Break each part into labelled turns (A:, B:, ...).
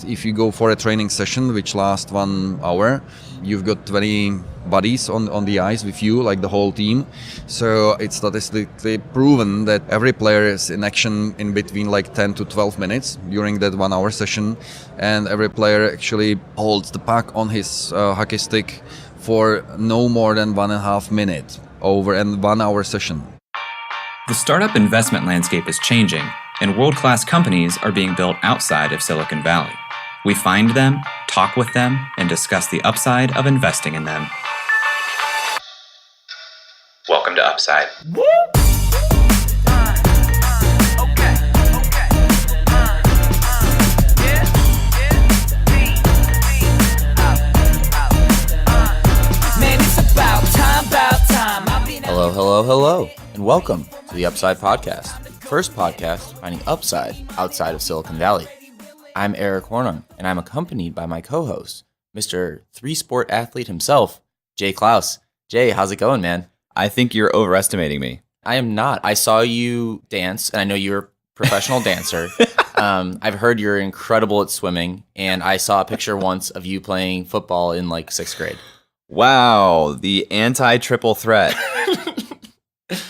A: If you go for a training session which lasts 1 hour, you've got 20 buddies on the ice with you, like the whole team. So it's statistically proven that every player is in action in between like 10 to 12 minutes during that 1 hour session. And every player actually holds the puck on his hockey stick for no more than 1.5 minutes over a 1 hour session.
B: The startup investment landscape is changing, and world-class companies are being built outside of Silicon Valley. We find them, talk with them, and discuss the upside of investing in them. Welcome to Upside.
C: Hello, and welcome to the Upside Podcast, first podcast finding upside outside of Silicon Valley. I'm Eric Hornung, and I'm accompanied by my co-host, Mr. Three-sport athlete himself, Jay Klaus. Jay, how's it going, man?
D: I think you're overestimating me.
C: I am not. I saw you dance, and I know you're a professional dancer. I've heard you're incredible at swimming, and I saw a picture once of you playing football in like 6th grade.
D: Wow, the anti-triple threat.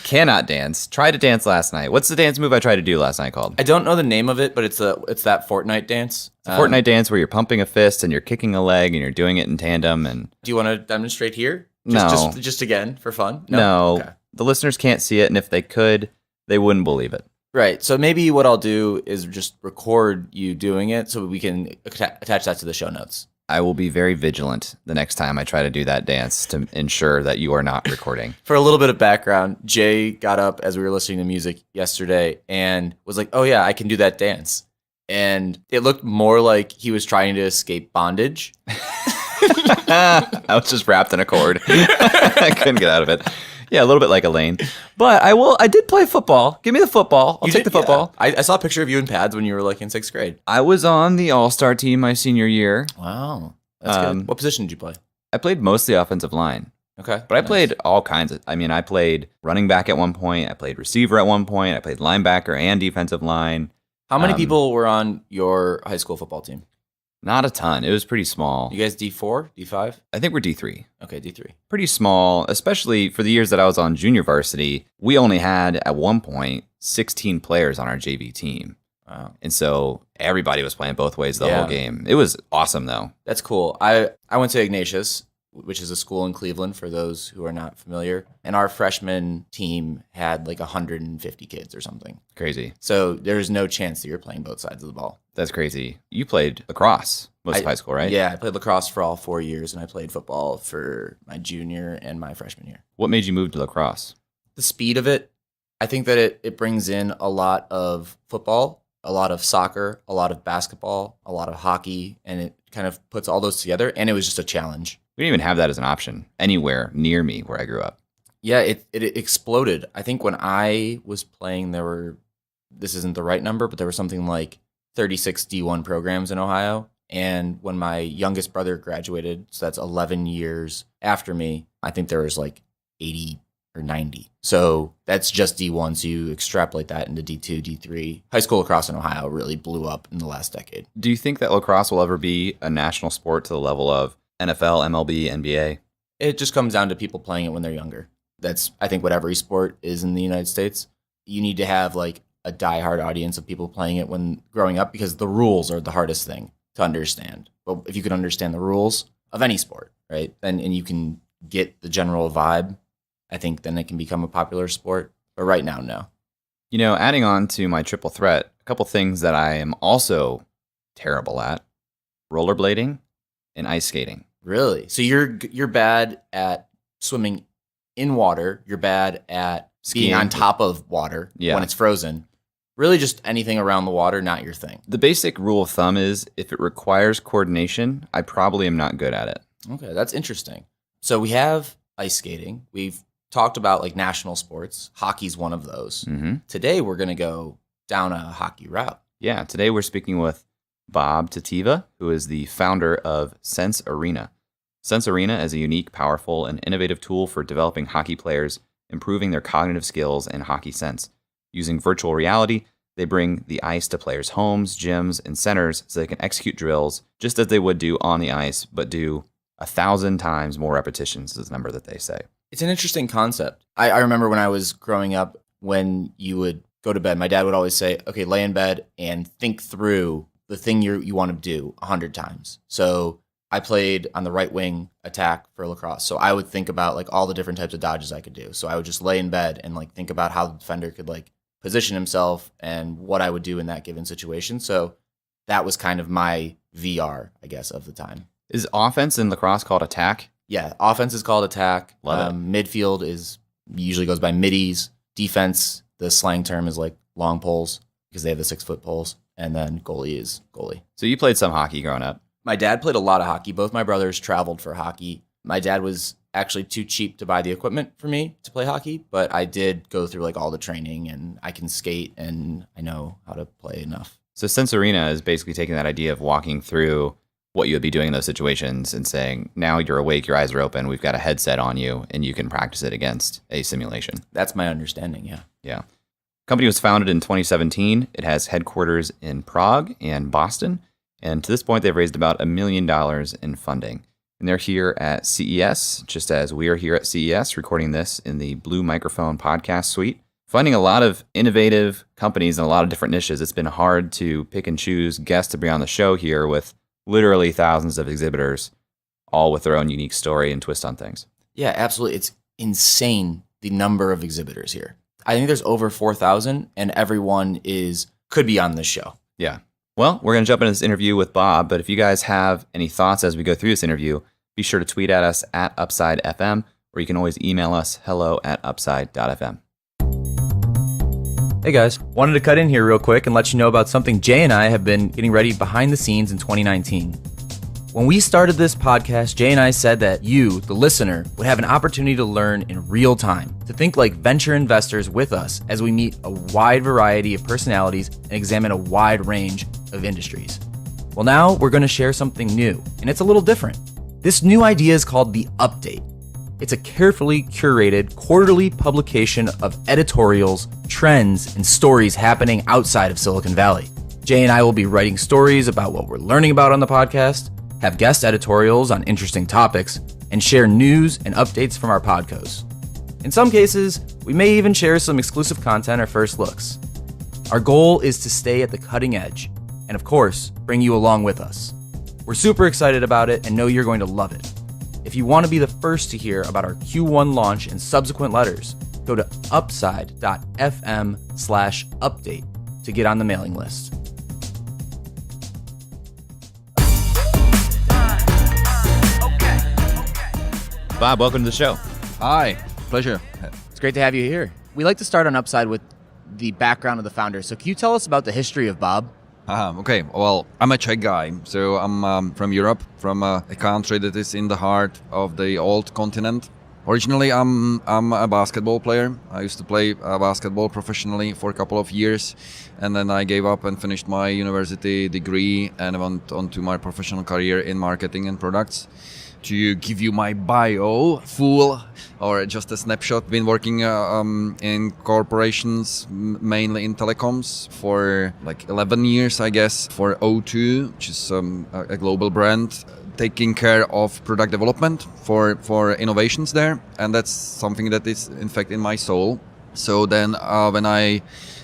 D: Cannot dance. Tried to dance last night. What's the dance move I tried to do last night called?
C: I don't know the name of it, but it's that Fortnite dance.
D: It's a Fortnite dance where you're pumping a fist and you're kicking a leg and you're doing it in tandem. And
C: do you want to demonstrate here?
D: No.
C: Just again for fun?
D: No.
C: Okay.
D: The listeners can't see it, and if they could, they wouldn't believe it.
C: Right. So maybe what I'll do is just record you doing it so we can attach that to the show notes.
D: I will be very vigilant the next time I try to do that dance to ensure that you are not recording.
C: For a little bit of background, Jay got up as we were listening to music yesterday and was like, oh yeah, I can do that dance. And it looked more like he was trying to escape bondage.
D: I was just wrapped in a cord. I couldn't get out of it. Yeah, a little bit like Elaine. But I did play football. Give me the football. I'll take the football.
C: Yeah. I saw a picture of you in pads when you were like in 6th grade.
D: I was on the all-star team my senior year.
C: Wow. That's good. What position did you play?
D: I played mostly offensive line.
C: Okay.
D: But I played all kinds of, I played running back at one point. I played receiver at one point. I played linebacker and defensive line.
C: How many people were on your high school football team?
D: Not a ton. It was pretty small.
C: You guys D4, D5?
D: I think we're D3.
C: Okay, D3.
D: Pretty small, especially for the years that I was on junior varsity. We only had, at one point, 16 players on our JV team.
C: Wow.
D: And so everybody was playing both ways the whole game. It was awesome, though.
C: That's cool. I went to Ignatius, which is a school in Cleveland for those who are not familiar. And our freshman team had like 150 kids or something.
D: Crazy.
C: So there's no chance that you're playing both sides of the ball.
D: That's crazy. You played lacrosse most of high school, right?
C: Yeah, I played lacrosse for all 4 years, and I played football for my junior and my freshman year.
D: What made you move to lacrosse?
C: The speed of it. I think that it brings in a lot of football, a lot of soccer, a lot of basketball, a lot of hockey, and it kind of puts all those together, and it was just a challenge.
D: We didn't even have that as an option anywhere near me where I grew up.
C: Yeah, it exploded. I think when I was playing, this isn't the right number, but there were something like 36 D1 programs in Ohio. And when my youngest brother graduated, so that's 11 years after me, I think there was like 80 or 90. So that's just D1. So you extrapolate that into D2, D3. High school lacrosse in Ohio really blew up in the last decade.
D: Do you think that lacrosse will ever be a national sport to the level of NFL, MLB, NBA?
C: It just comes down to people playing it when they're younger. That's, I think, what every sport is in the United States. You need to have like a diehard audience of people playing it when growing up because the rules are the hardest thing to understand. But if you can understand the rules of any sport, right, and you can get the general vibe, I think then it can become a popular sport. But right now, no.
D: You know, adding on to my triple threat, a couple things that I am also terrible at: rollerblading and ice skating.
C: Really? So you're bad at swimming in water. You're bad at being on top of water when it's frozen. Really just anything around the water, not your thing.
D: The basic rule of thumb is if it requires coordination, I probably am not good at it.
C: Okay, that's interesting. So we have ice skating. We've talked about like national sports. Hockey's one of those.
D: Mm-hmm.
C: Today we're going to go down a hockey route.
D: Yeah, today we're speaking with Bob Tetiva, who is the founder of Sense Arena. Sense Arena is a unique, powerful, and innovative tool for developing hockey players, improving their cognitive skills and hockey sense. Using virtual reality, They bring the ice to players' homes, gyms, and centers so they can execute drills just as they would do on the ice, but do 1,000 times more repetitions is the number that they say.
C: It's an interesting concept. I remember when I was growing up, when you would go to bed, my dad would always say, okay, lay in bed and think through the thing you want to do 100 times. So I played on the right wing attack for lacrosse. So I would think about like all the different types of dodges I could do. So I would just lay in bed and like think about how the defender could like position himself and what I would do in that given situation. So that was kind of my VR, I guess, of the time.
D: Is offense in lacrosse called attack?
C: Yeah, offense is called attack.
D: Love it.
C: Midfield usually goes by middies. Defense, the slang term is like long poles because they have the 6-foot poles. And then goalie is goalie.
D: So you played some hockey growing up.
C: My dad played a lot of hockey. Both my brothers traveled for hockey. My dad was actually too cheap to buy the equipment for me to play hockey, but I did go through like all the training and I can skate and I know how to play enough.
D: So Sense Arena is basically taking that idea of walking through what you would be doing in those situations and saying, now you're awake, your eyes are open, we've got a headset on you, and you can practice it against a simulation.
C: That's my understanding, yeah.
D: Yeah. Company was founded in 2017. It has headquarters in Prague and Boston. And to this point, they've raised about $1 million in funding. And they're here at CES, just as we are here at CES, recording this in the Blue Microphone podcast suite. Finding a lot of innovative companies in a lot of different niches. It's been hard to pick and choose guests to bring on the show here with literally thousands of exhibitors, all with their own unique story and twist on things.
C: Yeah, absolutely. It's insane, the number of exhibitors here. I think there's over 4,000, and everyone could be on this show.
D: Yeah. Well, we're going to jump into this interview with Bob, but if you guys have any thoughts as we go through this interview, be sure to tweet at us at UpsideFM, or you can always email us hello@upside.fm.
C: Hey guys, wanted to cut in here real quick and let you know about something Jay and I have been getting ready behind the scenes in 2019. When we started this podcast, Jay and I said that you, the listener, would have an opportunity to learn in real time, to think like venture investors with us as we meet a wide variety of personalities and examine a wide range of industries. Well, now we're going to share something new, and it's a little different. This new idea is called The Update. It's a carefully curated quarterly publication of editorials, trends, and stories happening outside of Silicon Valley. Jay and I will be writing stories about what we're learning about on the podcast, have guest editorials on interesting topics, and share news and updates from our podcasts. In some cases, we may even share some exclusive content or first looks. Our goal is to stay at the cutting edge, and of course, bring you along with us. We're super excited about it and know you're going to love it. If you want to be the first to hear about our Q1 launch and subsequent letters, go to upside.fm/update to get on the mailing list.
D: Bob, welcome to the show.
A: Hi, pleasure.
C: It's great to have you here. We like to start on Upside with the background of the founder. So can you tell us about the history of Bob?
A: Okay, well, I'm a Czech guy, so I'm from Europe, from a country that is in the heart of the old continent. Originally, I'm a basketball player. I used to play basketball professionally for a couple of years, and then I gave up and finished my university degree and went on to my professional career in marketing and products. To give you my bio full or just a snapshot, been working in corporations, mainly in telecoms, for like 11 years, I guess, for O2, which is a global brand, taking care of product development for innovations there. And that's something that is, in fact, in my soul. So then when I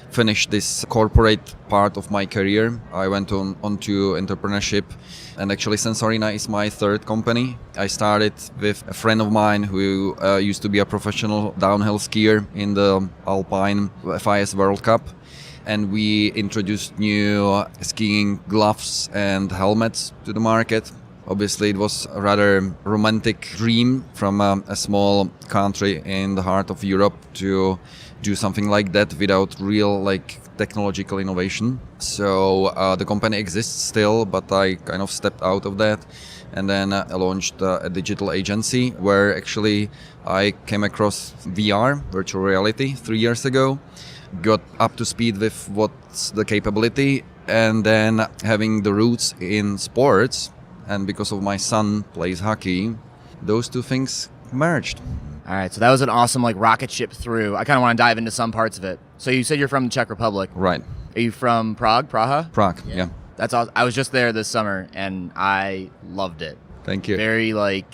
A: finished this corporate part of my career, I went on to entrepreneurship. And actually, Sense Arena is my third company. I started with a friend of mine who used to be a professional downhill skier in the Alpine FIS World Cup. And we introduced new skiing gloves and helmets to the market. Obviously, it was a rather romantic dream from a small country in the heart of Europe to do something like that without real technological innovation. So the company exists still, but I kind of stepped out of that and then I launched a digital agency where actually I came across VR, virtual reality, 3 years ago, got up to speed with what's the capability, and then having the roots in sports, and because of my son plays hockey, those two things merged.
C: All right, so that was an awesome rocket ship through. I kind of want to dive into some parts of it. So you said you're from the Czech Republic.
A: Right.
C: Are you from Prague?
A: Prague, yeah.
C: That's awesome. I was just there this summer, and I loved it.
A: Thank you.
C: Very like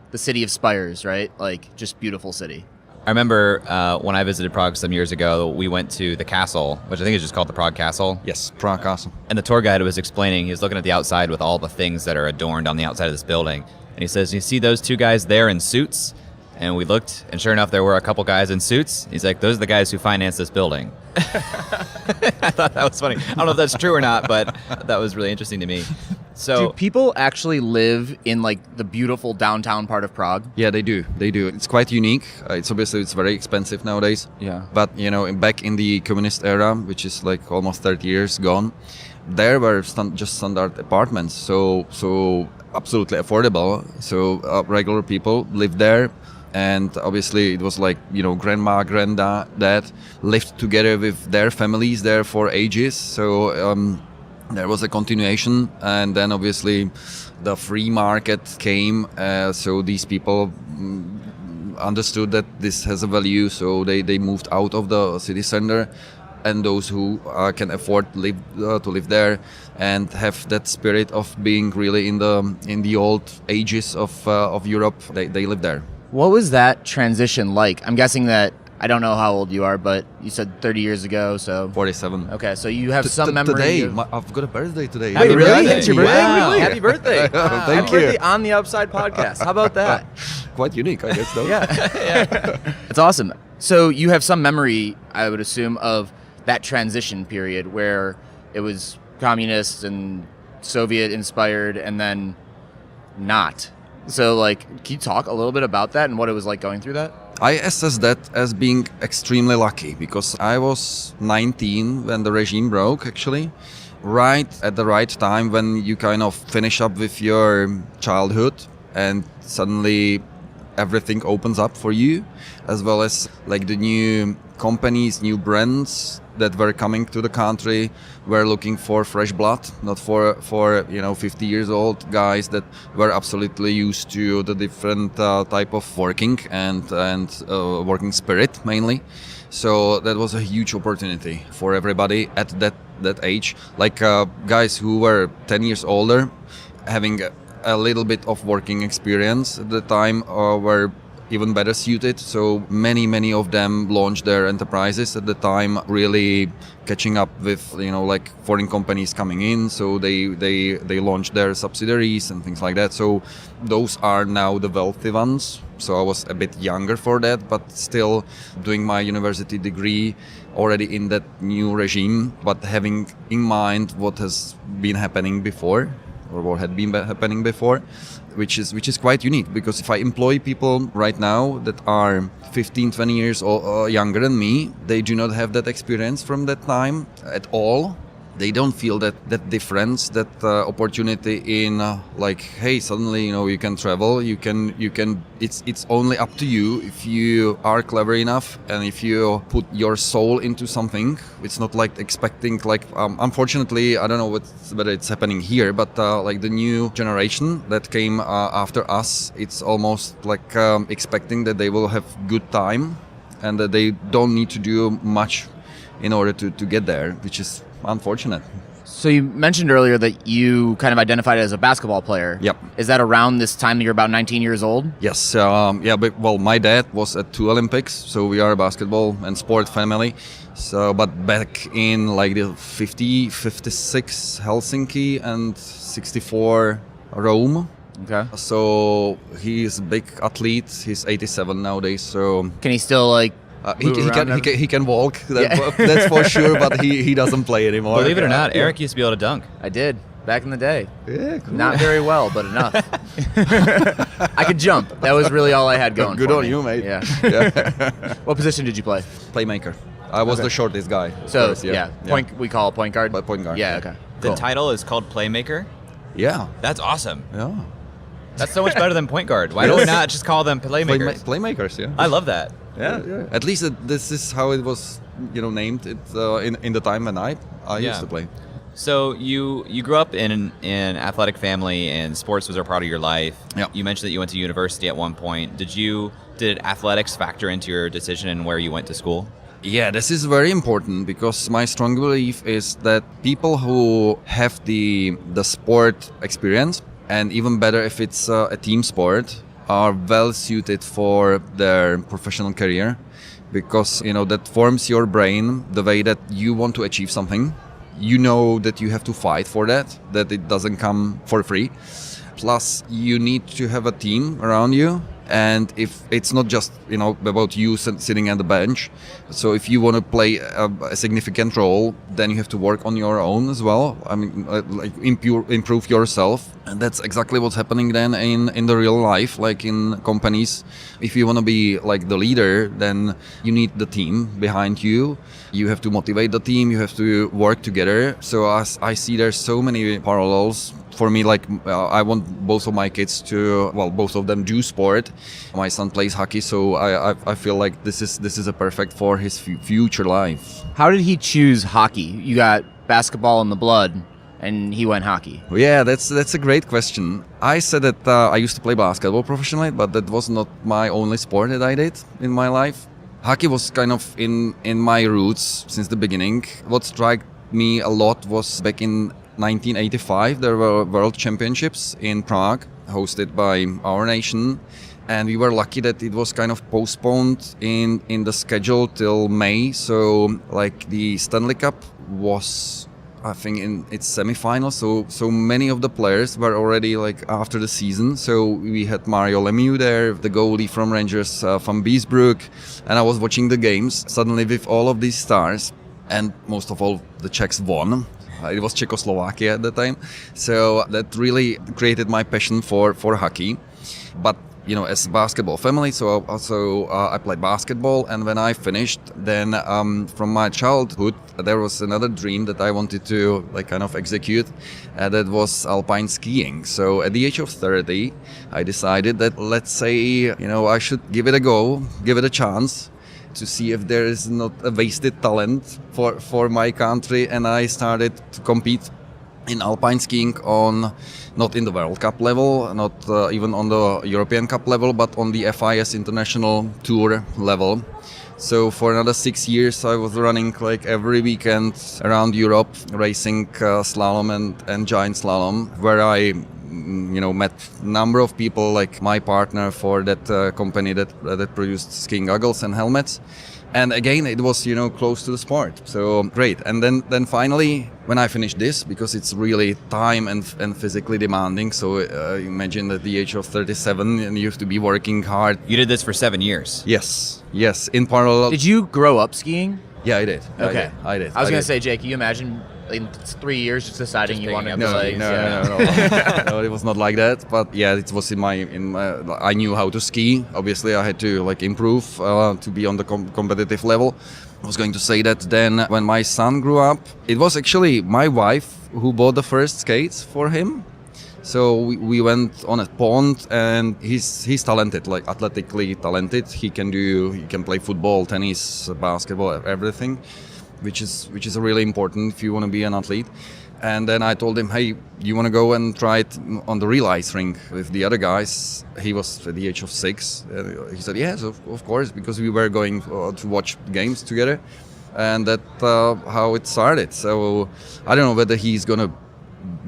C: the city of spires, right? Like just beautiful city.
D: I remember when I visited Prague some years ago, we went to the castle, which I think is just called the Prague Castle.
A: Yes, Prague Castle.
D: And the tour guide was explaining, he was looking at the outside with all the things that are adorned on the outside of this building. And he says, you see those two guys there in suits? And we looked, and sure enough, there were a couple guys in suits. He's like, those are the guys who financed this building. I thought that was funny. I don't know if that's true or not, but that was really interesting to me. So,
C: do people actually live in like the beautiful downtown part of Prague?
A: Yeah, they do. They do. It's quite unique. It's obviously it's very expensive nowadays.
C: Yeah.
A: But back in the communist era, which is like almost 30 years gone, there were just standard apartments. So absolutely affordable. So regular people lived there. And obviously it was like, grandma, granddad lived together with their families there for ages. So there was a continuation. And then obviously the free market came. So these people understood that this has a value. So they moved out of the city center. And those who can afford to live there and have that spirit of being really in the old ages of Europe, they live there.
C: What was that transition like? I'm guessing that, I don't know how old you are, but you said 30 years ago, so...
A: 47.
C: Okay, so you have some memory...
A: Today, I've got a birthday today.
C: Happy birthday!
D: It's your birthday?
C: Wow. Happy birthday!
A: Thank
C: Happy
A: you.
C: birthday on the Upside podcast. How about that?
A: Quite unique, I guess, though.
C: Yeah. It's awesome. So you have some memory, I would assume, of that transition period where it was communist and Soviet-inspired and then not. So, can you talk a little bit about that and what it was like going through that?
A: I assess that as being extremely lucky because I was 19 when the regime broke, actually. Right at the right time when you kind of finish up with your childhood and suddenly everything opens up for you, as well as like the new companies, new brands that were coming to the country were looking for fresh blood, not for 50 years old guys that were absolutely used to the different type of working and working spirit mainly. So that was a huge opportunity for everybody at that age. Like guys who were 10 years older, having a little bit of working experience at the time were even better suited. So many of them launched their enterprises at the time, really catching up with foreign companies coming in. So they launched their subsidiaries and things like that. So those are now the wealthy ones. So I was a bit younger for that, but still doing my university degree already in that new regime, but having in mind what has been happening before, or what had been happening before, which is quite unique, because if I employ people right now that are 15, 20 years younger than me, they do not have that experience from that time at all. They don't feel that difference, that opportunity in hey, suddenly you can travel, you can. It's only up to you if you are clever enough and if you put your soul into something. It's not like expecting unfortunately, I don't know whether it's happening here, but the new generation that came after us, it's almost expecting that they will have good time and that they don't need to do much in order to get there, which is unfortunate.
C: So you mentioned earlier that you kind of identified as a basketball player.
A: Yep.
C: Is that around this time that you're about 19 years old?
A: Yes. But my dad was at 2 Olympics, so we are a basketball and sport family. So, but back in the 56 Helsinki and 64 Rome.
C: Okay.
A: So he's a big athlete. He's 87 nowadays. So
C: can he still
A: he can walk, that's for sure, but he doesn't play anymore.
D: Believe it or not, Eric used to be able to dunk.
C: I did, back in the day.
A: Yeah, cool.
C: Not very well, but enough. I could jump. That was really all I had going
A: Good
C: for
A: on
C: me.
A: you, mate.
C: Yeah. What position did you play?
A: Playmaker. I was the shortest guy.
C: So,
A: course,
C: point. We call it point guard?
A: Point guard.
C: Yeah, okay.
D: The
C: Cool.
D: title is called Playmaker.
A: Yeah.
D: That's awesome.
A: Yeah.
D: That's so much better than point guard. Why do we not just call them playmakers?
A: Playmakers, yeah.
D: I love that.
A: Yeah. At least this is how it was, named. It in the time when I used to play.
D: So you grew up in an athletic family, and sports was a part of your life.
A: Yeah.
D: You mentioned that you went to university at one point. Did athletics factor into your decision and where you went to school?
A: Yeah, this is very important because my strong belief is that people who have the sport experience, and even better if it's a team sport, are well suited for their professional career, because that forms your brain the way that you want to achieve something. You know that you have to fight for that it doesn't come for free. Plus, you need to have a team around you. And if it's not just about you sitting at the bench, so if you want to play a significant role, then you have to work on your own as well. I mean, like improve yourself, and that's exactly what's happening then in the real life, like in companies. If you want to be like the leader, then you need the team behind you. You have to motivate the team. You have to work together. So as I see, there's so many parallels. For me, like I want both of my kids to, both of them do sport. My son plays hockey, so I feel like this is a perfect for his future life.
E: How did he choose hockey? You got basketball in the blood, and he went hockey.
A: Yeah, that's a great question. I said that I used to play basketball professionally, but that was not my only sport that I did in my life. Hockey was kind of in my roots since the beginning. What struck me a lot was back in 1985, there were World Championships in Prague, hosted by our nation, and we were lucky that it was kind of postponed in the schedule till May. So, like, the Stanley Cup was, I think, in its semi-finals. So many of the players were already like after the season. So we had Mario Lemieux there, the goalie from Rangers, from Beesbrook, and I was watching the games suddenly with all of these stars, and most of all, the Czechs won. It was Czechoslovakia at the time. So that really created my passion for hockey. But, as a basketball family, so also I played basketball. And when I finished, then from my childhood, there was another dream that I wanted to kind of execute. That was alpine skiing. So at the age of 30, I decided that, let's say, I should give it a go, give it a chance, to see if there is not a wasted talent for my country. And I started to compete in alpine skiing not in the World Cup level, not even on the European Cup level, but on the FIS International Tour level. So for another 6 years, I was running like every weekend around Europe, racing slalom and giant slalom, where I met a number of people, like my partner for that company that produced skiing goggles and helmets. And again, it was, close to the sport. So great. And then finally, when I finished this, because it's really time and physically demanding. So imagine at the age of 37, and you have to be working hard.
D: You did this for 7 years.
A: Yes, in parallel.
E: Did you grow up skiing?
A: Yeah, I did.
E: Okay.
A: I did.
E: I was going to say, Jake, can you imagine in 3 years just deciding you wanted to play?
A: No. No, it was not like that. But yeah, it was in my. I knew how to ski. Obviously, I had to improve to be on the competitive level. I was going to say that then when my son grew up, it was actually my wife who bought the first skates for him. So we went on a pond, and he's talented, like athletically talented. He can play football, tennis, basketball, everything, which is really important if you want to be an athlete. And then I told him, hey, you want to go and try it on the real ice rink with the other guys? He was at the age of 6. He said, yes, of course, because we were going to watch games together. And that's how it started. So I don't know whether he's going to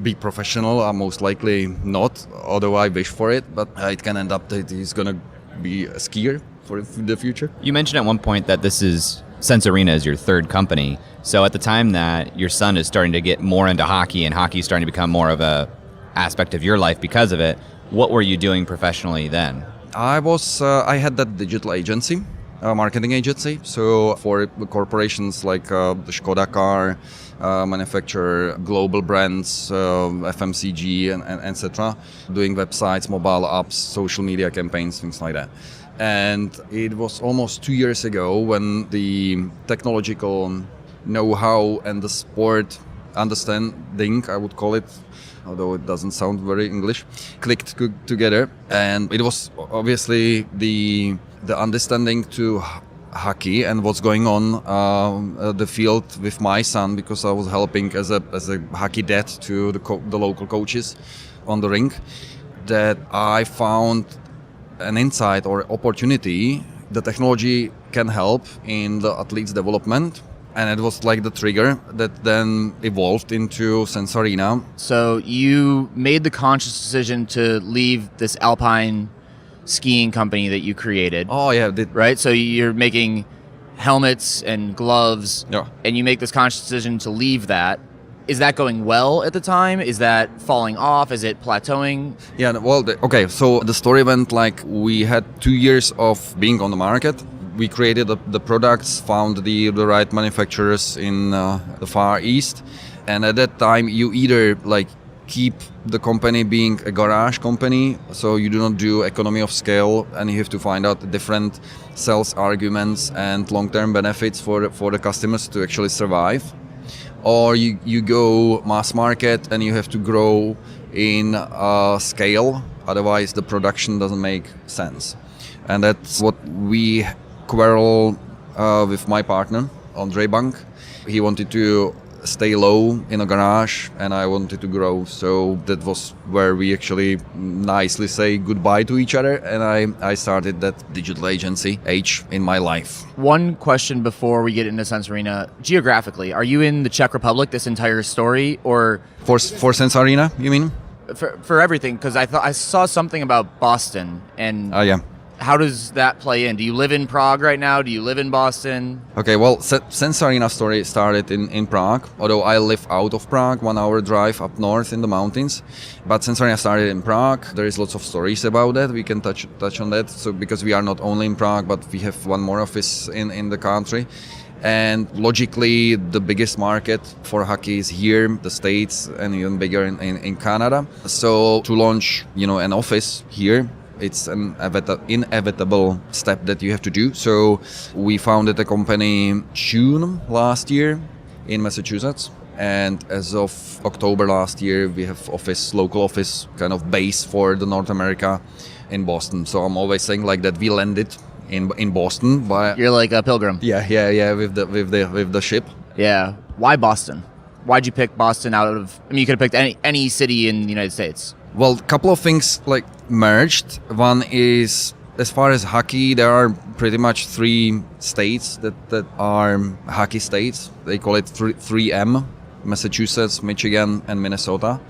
A: be professional. Most likely not, although I wish for it. But it can end up that he's going to be a skier for the future.
D: You mentioned at one point that this is Sense Arena is your third company. So at the time that your son is starting to get more into hockey and hockey is starting to become more of a aspect of your life because of it, what were you doing professionally then?
A: I had that digital agency, marketing agency. So for corporations like the Škoda car, manufacturer global brands, FMCG and etc., doing websites, mobile apps, social media campaigns, things like that. And it was almost 2 years ago when the technological know-how and the sport understanding, I would call it, although it doesn't sound very English, clicked together. And it was obviously the understanding to hockey and what's going on the field with my son, because I was helping as a hockey dad to the local coaches on the rink, that I found an insight or opportunity. The technology can help in the athlete's development. And it was like the trigger that then evolved into Sensarena.
E: So you made the conscious decision to leave this alpine skiing company that you created,
A: Oh yeah,
E: right? So you're making helmets and gloves,
A: Yeah.
E: and you make this conscious decision to leave that. Is that going well at the time? Is that falling off? Is it plateauing?
A: Yeah, well, okay, so the story went like we had 2 years of being on the market. We created the products, found the right manufacturers in the Far East. And at that time, you either like keep the company being a garage company, so you do not do economy of scale, and you have to find out different sales arguments and long-term benefits for the customers to actually survive. Or you go mass market and you have to grow in scale, otherwise the production doesn't make sense. And that's what we quarrel with my partner, Andre Bank. He wanted to stay low in a garage and I wanted to grow. So that was where we actually nicely say goodbye to each other, and I started that digital agency age in my life.
E: One question before we get into Sensarena. Geographically, are you in the Czech Republic this entire story, or
A: For Sensarena, you mean?
E: for everything? Because I saw something about Boston, and
A: Yeah.
E: how does that play in? Do you live in Prague right now? Do you live in Boston?
A: Okay, well, Sensarena story started in Prague, although I live out of Prague, 1 hour drive up north in the mountains. But Sensarena started in Prague. There is lots of stories about that. We can touch on that. So because we are not only in Prague, but we have one more office in the country. And logically, the biggest market for hockey is here, the States, and even bigger in Canada. So to launch, an office here, it's an inevitable step that you have to do. So we founded a company June last year in Massachusetts. And as of October last year, we have local office kind of base for the North America in Boston. So I'm always saying like that we landed in Boston.
E: You're like a pilgrim.
A: Yeah, with the ship.
E: Yeah. Why Boston? Why'd you pick Boston out of? I mean, you could have picked any city in the United States.
A: Well, a couple of things like merged. One is, as far as hockey, there are pretty much 3 states that are hockey states. They call it 3M: Massachusetts, Michigan, and Minnesota.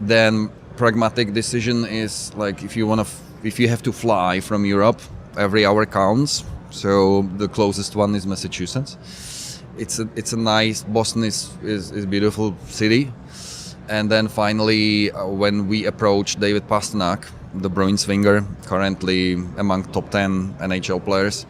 A: Then pragmatic decision is like if you have to fly from Europe, every hour counts. So the closest one is Massachusetts. It's a nice. Boston is a beautiful city. And then finally, when we approached David Pastrnak, the Bruins winger, currently among top 10 NHL players,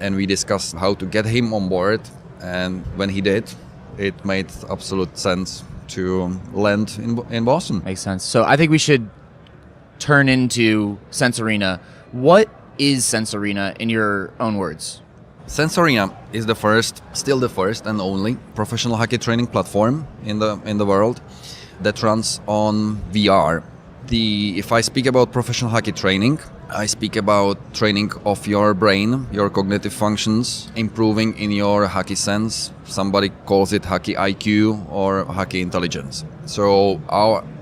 A: and we discussed how to get him on board. And when he did, it made absolute sense to land in Boston.
E: Makes sense. So I think we should turn into Sensarena. What is Sensarena in your own words?
A: Sensarena is still the first and only professional hockey training platform in the world that runs on VR. If I speak about professional hockey training, I speak about training of your brain, your cognitive functions, improving in your hockey sense. Somebody calls it hockey IQ or hockey intelligence. So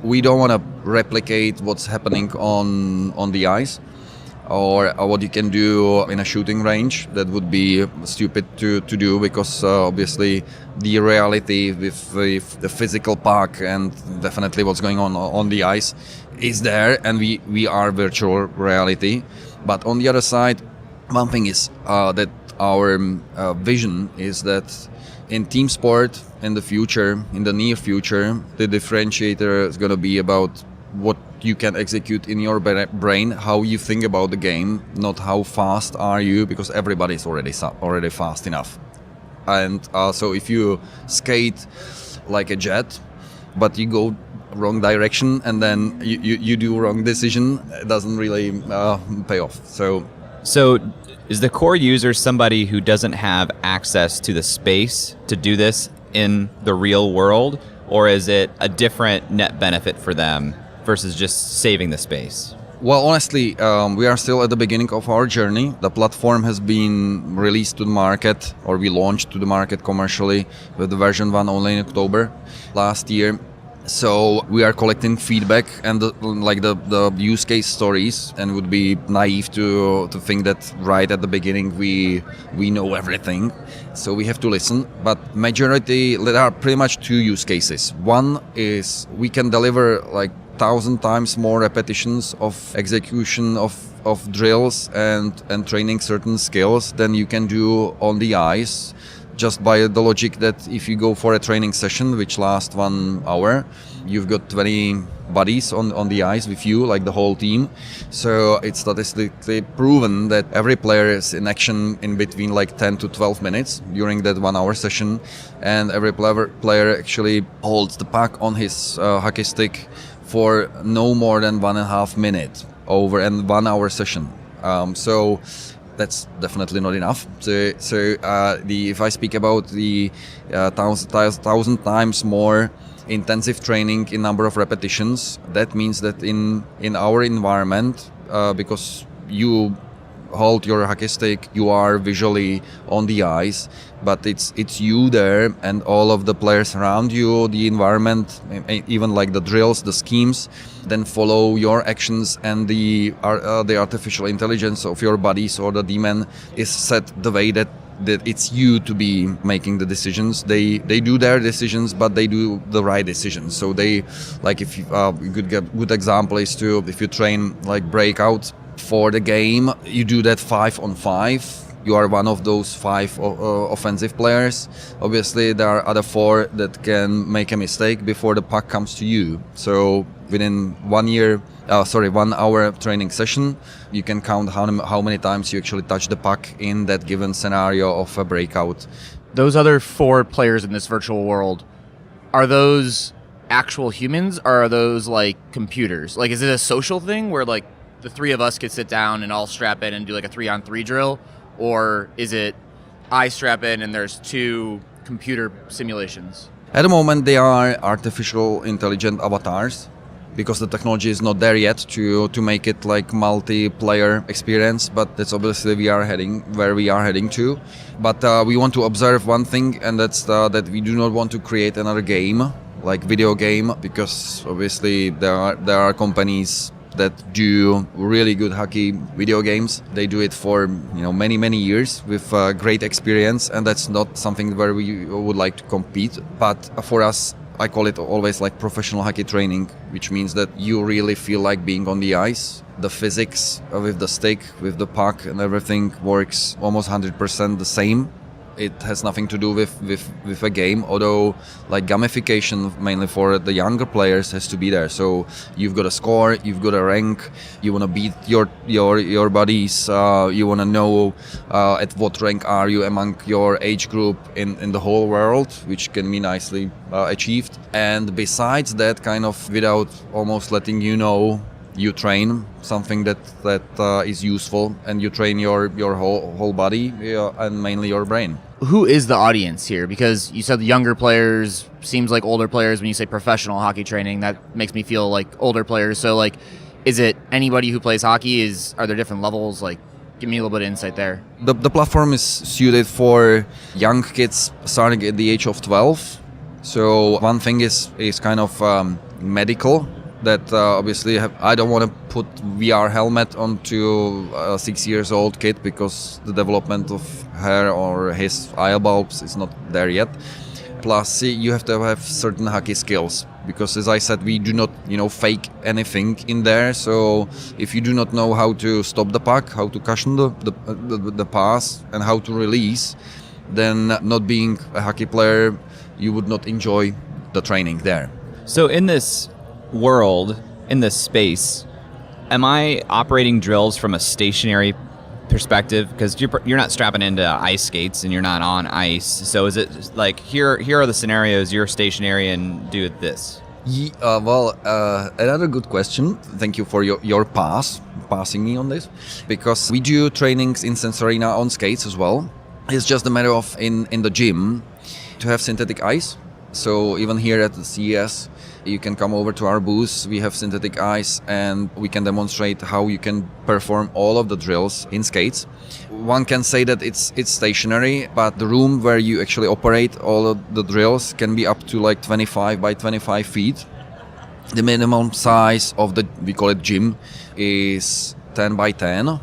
A: we don't want to replicate what's happening on the ice, or what you can do in a shooting range. That would be stupid to do, because obviously the reality with the physical puck and definitely what's going on the ice is there, and we are virtual reality. But on the other side, one thing is that our vision is that in team sport in the near future, the differentiator is going to be about what you can execute in your brain, how you think about the game, not how fast are you, because everybody is already fast enough. And so if you skate like a jet, but you go wrong direction and then you do wrong decision, it doesn't really pay off. So
D: is the core user somebody who doesn't have access to the space to do this in the real world, or is it a different net benefit for them versus just saving the space?
A: Well, honestly, we are still at the beginning of our journey. The platform has been released to the market, or we launched to the market commercially with the version 1 only in October last year. So we are collecting feedback and the use case stories, and would be naive to think that right at the beginning we know everything. So we have to listen. But majority, there are pretty much two use cases. One is we can deliver like 1,000 times more repetitions of execution of drills and training certain skills than you can do on the ice, just by the logic that if you go for a training session which lasts 1 hour, you've got 20 buddies on the ice with you, like the whole team. So it's statistically proven that every player is in action in between like 10 to 12 minutes during that 1 hour session, and every player actually holds the puck on his hockey stick for no more than 1.5 minutes over a 1 hour session. So that's definitely not enough. If I speak about the 1,000 times more intensive training in number of repetitions, that means that in our environment, because you hold your hockey stick, you are visually on the ice, but it's you there and all of the players around you, the environment, even like the drills, the schemes, then follow your actions, and the artificial intelligence of your buddies or the demon is set the way that it's you to be making the decisions. They do their decisions, but they do the right decisions. So they, like, if you, good example is to, if you train like breakout for the game, you do that 5-on-5. You are one of those 5 offensive players. Obviously, there are other 4 that can make a mistake before the puck comes to you. So within 1 hour training session, you can count how many times you actually touch the puck in that given scenario of a breakout.
E: Those other 4 players in this virtual world, are those actual humans, or are those like computers? Like, is it a social thing where like the 3 of us could sit down and all strap in and do like a 3-on-3 drill? Or is it I strap in and there's 2 computer simulations?
A: At the moment, they are artificial intelligent avatars, because the technology is not there yet to make it like multiplayer experience. But that's obviously where we are heading to. But we want to observe one thing, and that's that we do not want to create another game, like video game, because obviously there are companies that do really good hockey video games. They do it for many years with great experience, and that's not something where we would like to compete. But for us, I call it always like professional hockey training, which means that you really feel like being on the ice. The physics with the stick, with the puck and everything works almost 100% the same. It has nothing to do with a game, although like gamification mainly for the younger players has to be there. So you've got a score, you've got a rank, you want to beat your buddies, you want to know at what rank are you among your age group in the whole world, which can be nicely achieved. And besides that, kind of without almost letting you know, you train something that is useful, and you train your whole body and mainly your brain.
E: Who is the audience here? Because you said the younger players, seems like older players. When you say professional hockey training, that makes me feel like older players. So like, is it anybody who plays hockey? Are there different levels? Like, give me a little bit of insight there.
A: The platform is suited for young kids starting at the age of 12. So one thing is kind of medical. That obviously I don't want to put VR helmet onto a 6-year-old kid, because the development of her or his eye bulbs is not there yet. Plus, you have to have certain hockey skills, because as I said, we do not fake anything in there. So if you do not know how to stop the puck, how to cushion the pass, and how to release, then not being a hockey player, you would not enjoy the training there.
D: So in this world, in this space, am I operating drills from a stationary perspective? Because you're not strapping into ice skates and you're not on ice. So is it like here are the scenarios, you're stationary and do this?
A: Another good question. Thank you for your passing me on this, because we do trainings in Sensorina on skates as well. It's just a matter of in the gym to have synthetic ice. So even here at the CES, you can come over to our booth. We have synthetic ice and we can demonstrate how you can perform all of the drills in skates. One can say that it's stationary, but the room where you actually operate all of the drills can be up to like 25 by 25 feet. The minimum size of the, we call it gym, is 10 by 10.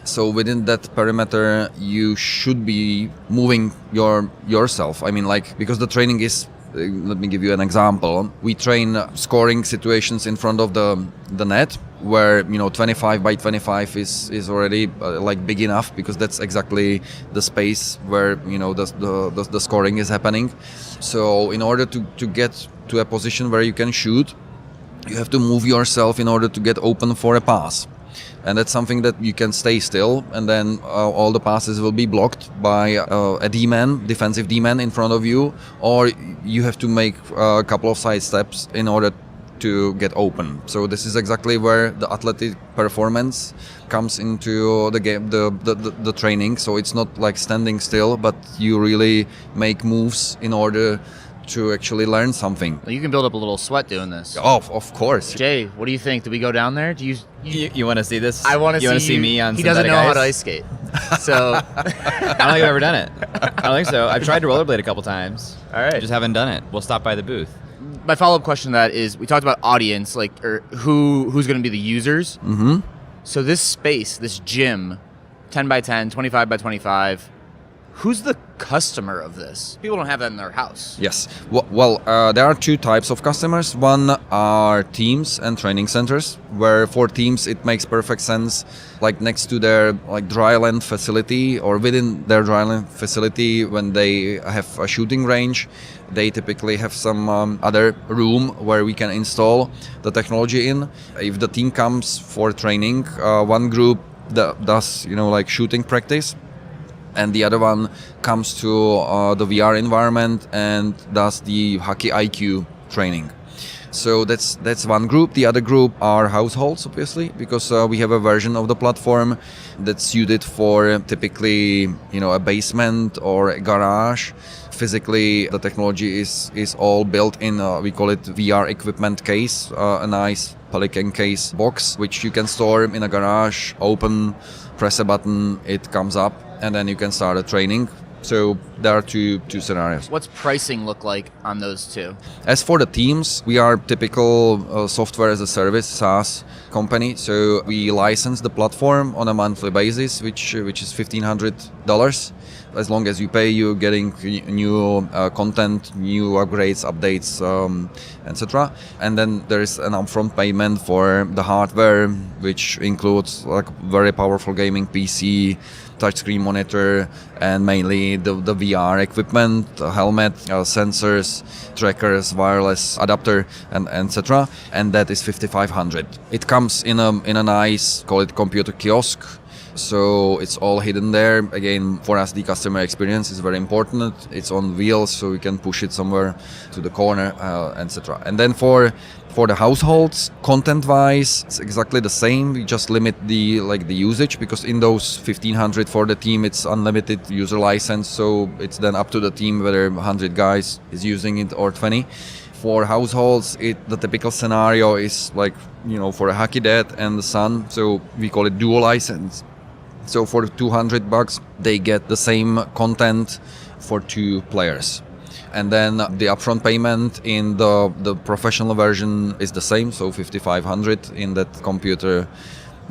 A: So within that perimeter, you should be moving yourself. I mean, like, because the training is, let me give you an example. We train scoring situations in front of the net, where 25 by 25 is already like big enough, because that's exactly the space where the scoring is happening. So in order to get to a position where you can shoot, you have to move yourself in order to get open for a pass. And that's something that you can stay still, and then all the passes will be blocked by a D-man, defensive D-man in front of you, or you have to make a couple of side steps in order to get open. So this is exactly where the athletic performance comes into the game, the training. So it's not like standing still, but you really make moves in order to actually learn something.
E: You can build up a little sweat doing this.
A: Oh, of course.
E: Jay, what do you think? Do we go down there? Do
D: You want to see this?
E: I want to see.
D: You want to see me on
E: He
D: synthetic
E: doesn't know
D: ice?
E: how to ice skate. So
D: I don't think I've ever done it. I don't think so. I've tried to rollerblade a couple times.
E: All right.
D: Just haven't done it. We'll stop by the booth.
E: my follow-up question to that is, we talked about audience, like, or who's going to be the users.
A: Mm-hmm.
E: So this space, this gym, 10 by 10, 25 by 25, who's the customer of this? People don't have that in their house.
A: Yes. Well, there are two types of customers. One are teams and training centers, where for teams it makes perfect sense, like next to their dry land facility or within their dry land facility, when they have a shooting range, they typically have some other room where we can install the technology in. If the team comes for training, one group does shooting practice, and the other one comes to the VR environment and does the hockey IQ training. So that's one group. The other group are households, obviously, because we have a version of the platform that's suited for typically a basement or a garage. Physically, the technology is all built in, we call it VR equipment case, a nice Pelican case box, which you can store in a garage, open, press a button, it comes up, and then you can start a training. So there are two scenarios.
E: What's pricing look like on those two?
A: As for the teams, we are typical software as a service SaaS company. So we license the platform on a monthly basis, which is $1,500. As long as you pay, you're getting new content, new upgrades, updates, etc. And then there is an upfront payment for the hardware, which includes very powerful gaming PC, touchscreen monitor, and mainly the VR equipment, helmet, sensors, trackers, wireless adapter, and etc. And that is $5,500. It comes in a nice, call it computer kiosk. So it's all hidden there. Again, for us, the customer experience is very important. It's on wheels, so we can push it somewhere to the corner, etc. And then for the households, content-wise, it's exactly the same. We just limit the usage, because in those $1,500 for the team, it's unlimited user license. So it's then up to the team whether 100 guys is using it or 20. For households, the typical scenario is for a hockey dad and the son. So we call it dual license. So for $200, they get the same content for two players. And then the upfront payment in the professional version is the same, so $5,500 in that computer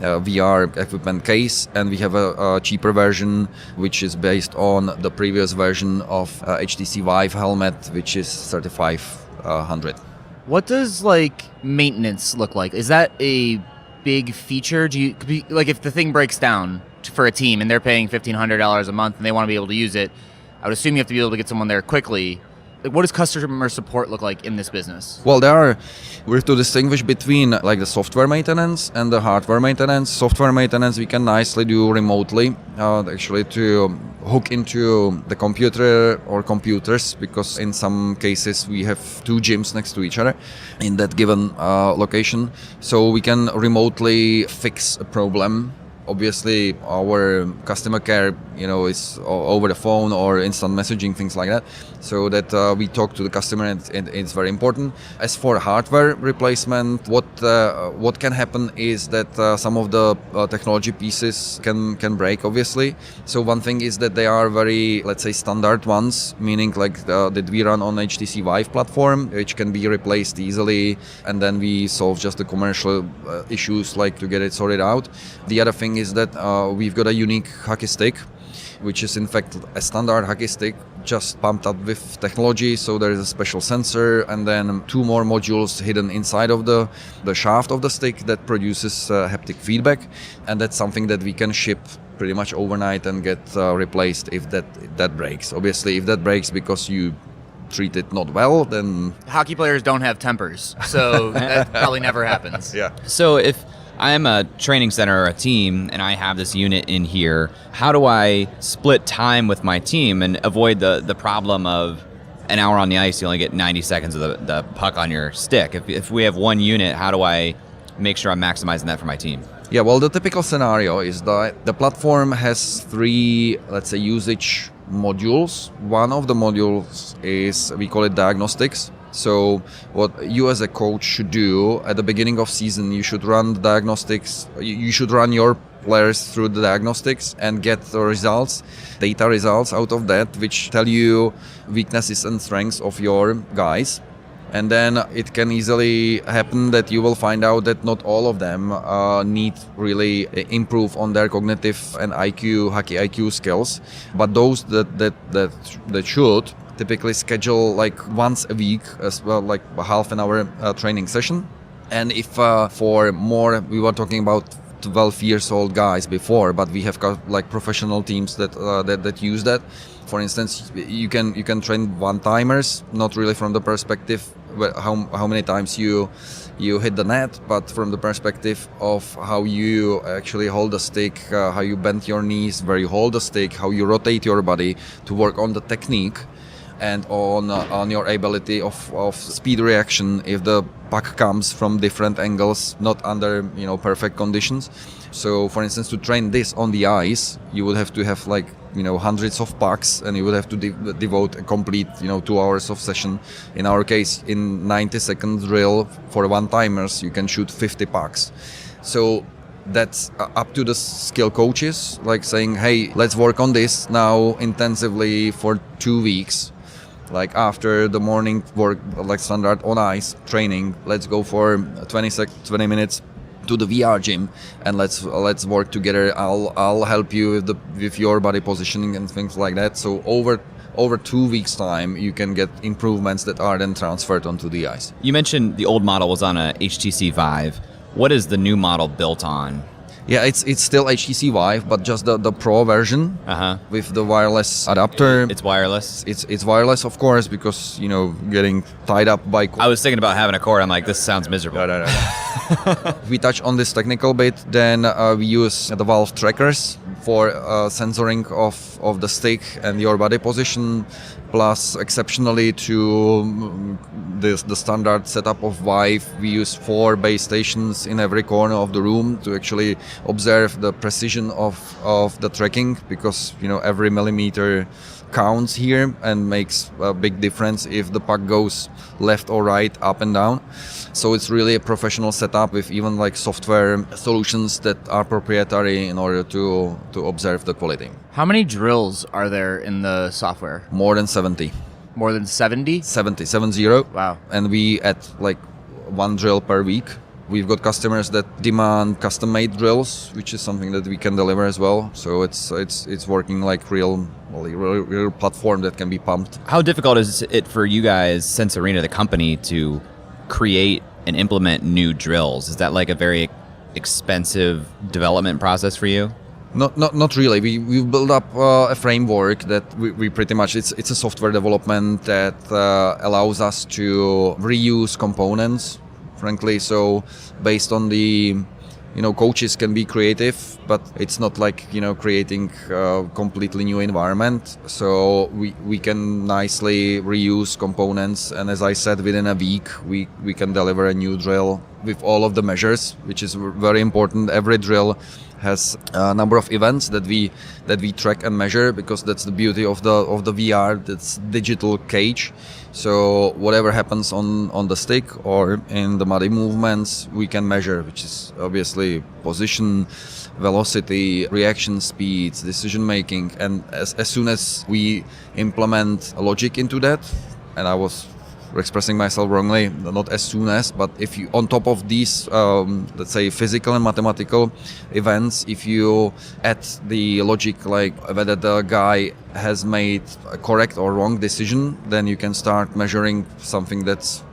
A: VR equipment case. And we have a cheaper version, which is based on the previous version of HTC Vive helmet, which is $3,500.
E: What does maintenance look like? Is that a big feature? Do you if the thing breaks down for a team and they're paying $1,500 a month and they want to be able to use it, I would assume you have to be able to get someone there quickly. What does customer support look like in this business?
A: Well, we have to distinguish between the software maintenance and the hardware maintenance. Software maintenance we can nicely do remotely, actually to hook into the computer or computers, because in some cases we have two gyms next to each other in that given location. So we can remotely fix a problem. Obviously, our customer care, is over the phone or instant messaging, things like that. so that we talk to the customer, and it's very important. As for hardware replacement, what can happen is that some of the technology pieces can break, obviously. So one thing is that they are very, let's say, standard ones, meaning like that we run on HTC Vive platform, which can be replaced easily, and then we solve just the commercial issues, like to get it sorted out. The other thing is that we've got a unique hockey stick, which is in fact a standard hockey stick, just pumped up with technology. So there is a special sensor and then 2 more modules hidden inside of the shaft of the stick that produces haptic feedback, and that's something that we can ship pretty much overnight and get replaced if that breaks. Obviously, if that breaks because you treat it not well, then
E: Hockey players don't have tempers, so that probably never happens.
A: yeah.
D: So if I'm a training center or a team and I have this unit in here, how do I split time with my team and avoid the problem of an hour on the ice, you only get 90 seconds of the puck on your stick? If we have one unit, how do I make sure I'm maximizing that for my team?
A: Yeah, well, the typical scenario is that the platform has 3, let's say, usage modules. One of the modules is, we call it diagnostics. So what you as a coach should do at the beginning of season, you should run the diagnostics. You should run your players through the diagnostics and get the results, data results out of that, which tell you weaknesses and strengths of your guys. And then it can easily happen that you will find out that not all of them need really improve on their cognitive and hockey IQ skills, but those that should typically schedule like once a week as well, like a half an hour training session. And if for more, we were talking about 12 years old guys before, but we have got like professional teams that use that. For instance, you can train one-timers, not really from the perspective how many times you hit the net, but from the perspective of how you actually hold the stick, how you bend your knees, where you hold the stick, how you rotate your body to work on the technique and on your ability of speed reaction if the puck comes from different angles, not under perfect conditions. So for instance, to train this on the ice, you would have to have like hundreds of pucks, and you would have to devote a complete 2 hours of session. In our case, in 90-second drill for one-timers, you can shoot 50 pucks. So that's up to the skill coaches, like saying, hey, let's work on this now intensively for 2 weeks. Like after the morning work, like standard on ice training, let's go for 20 minutes to the VR gym, and let's work together. I'll help you with your body positioning and things like that. So over 2 weeks time, you can get improvements that are then transferred onto the ice.
D: You mentioned the old model was on a HTC Vive. What is the new model built on?
A: Yeah, it's still HTC Vive, but just the Pro version with the wireless adapter.
D: It's wireless?
A: It's wireless, of course, because, getting tied up by...
D: I was thinking about having a cord. I'm like, this sounds miserable.
A: No. If we touch on this technical bit, then we use the Valve trackers for sensoring of the stick and your body position, plus exceptionally to the standard setup of Vive, we use 4 base stations in every corner of the room to actually observe the precision of the tracking, because every millimeter counts here and makes a big difference if the puck goes left or right, up and down. So it's really a professional setup with even like software solutions that are proprietary in order to observe the quality.
E: How many drills are there in the software?
A: More than 70.
E: More than 70?
A: 70.
E: Wow.
A: And we add like 1 drill per week. We've got customers that demand custom-made drills, which is something that we can deliver as well. So it's working like real platform that can be pumped.
D: How difficult is it for you guys, Sense Arena, the company, to create and implement new drills? Is that like a very expensive development process for you?
A: Not really. We've built up a framework that we pretty much, it's a software development that allows us to reuse components, frankly. So based on the, coaches can be creative, but it's not like, creating a completely new environment. So we can nicely reuse components. And as I said, within a week, we can deliver a new drill with all of the measures, which is very important. Every drill has a number of events that we track and measure, because that's the beauty of the VR. That's digital cage. So whatever happens on the stick or in the muddy movements, we can measure, which is obviously position, velocity, reaction speeds, decision making. And as soon as we implement logic into that, and I was expressing myself wrongly, not as soon as, but if you, on top of these, let's say, physical and mathematical events, if you add the logic, like whether the guy has made a correct or wrong decision, then you can start measuring something that's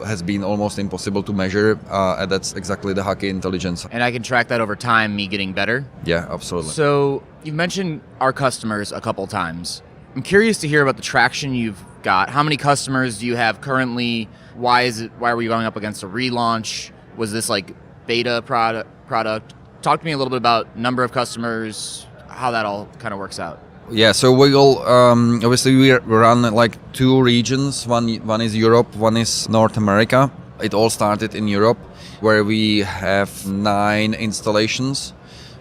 A: has been almost impossible to measure, and that's exactly the hockey intelligence.
E: And I can track that over time, me getting better.
A: Yeah, absolutely.
E: So you've mentioned our customers a couple times. I'm curious to hear about the traction you've got. How many customers do you have currently? Why were you going up against a relaunch? Was this like beta product? Talk to me a little bit about number of customers, how that all kind of works out.
A: Yeah, so we all obviously we run like two regions. One is Europe, one is North America. It all started in Europe, where we have 9 installations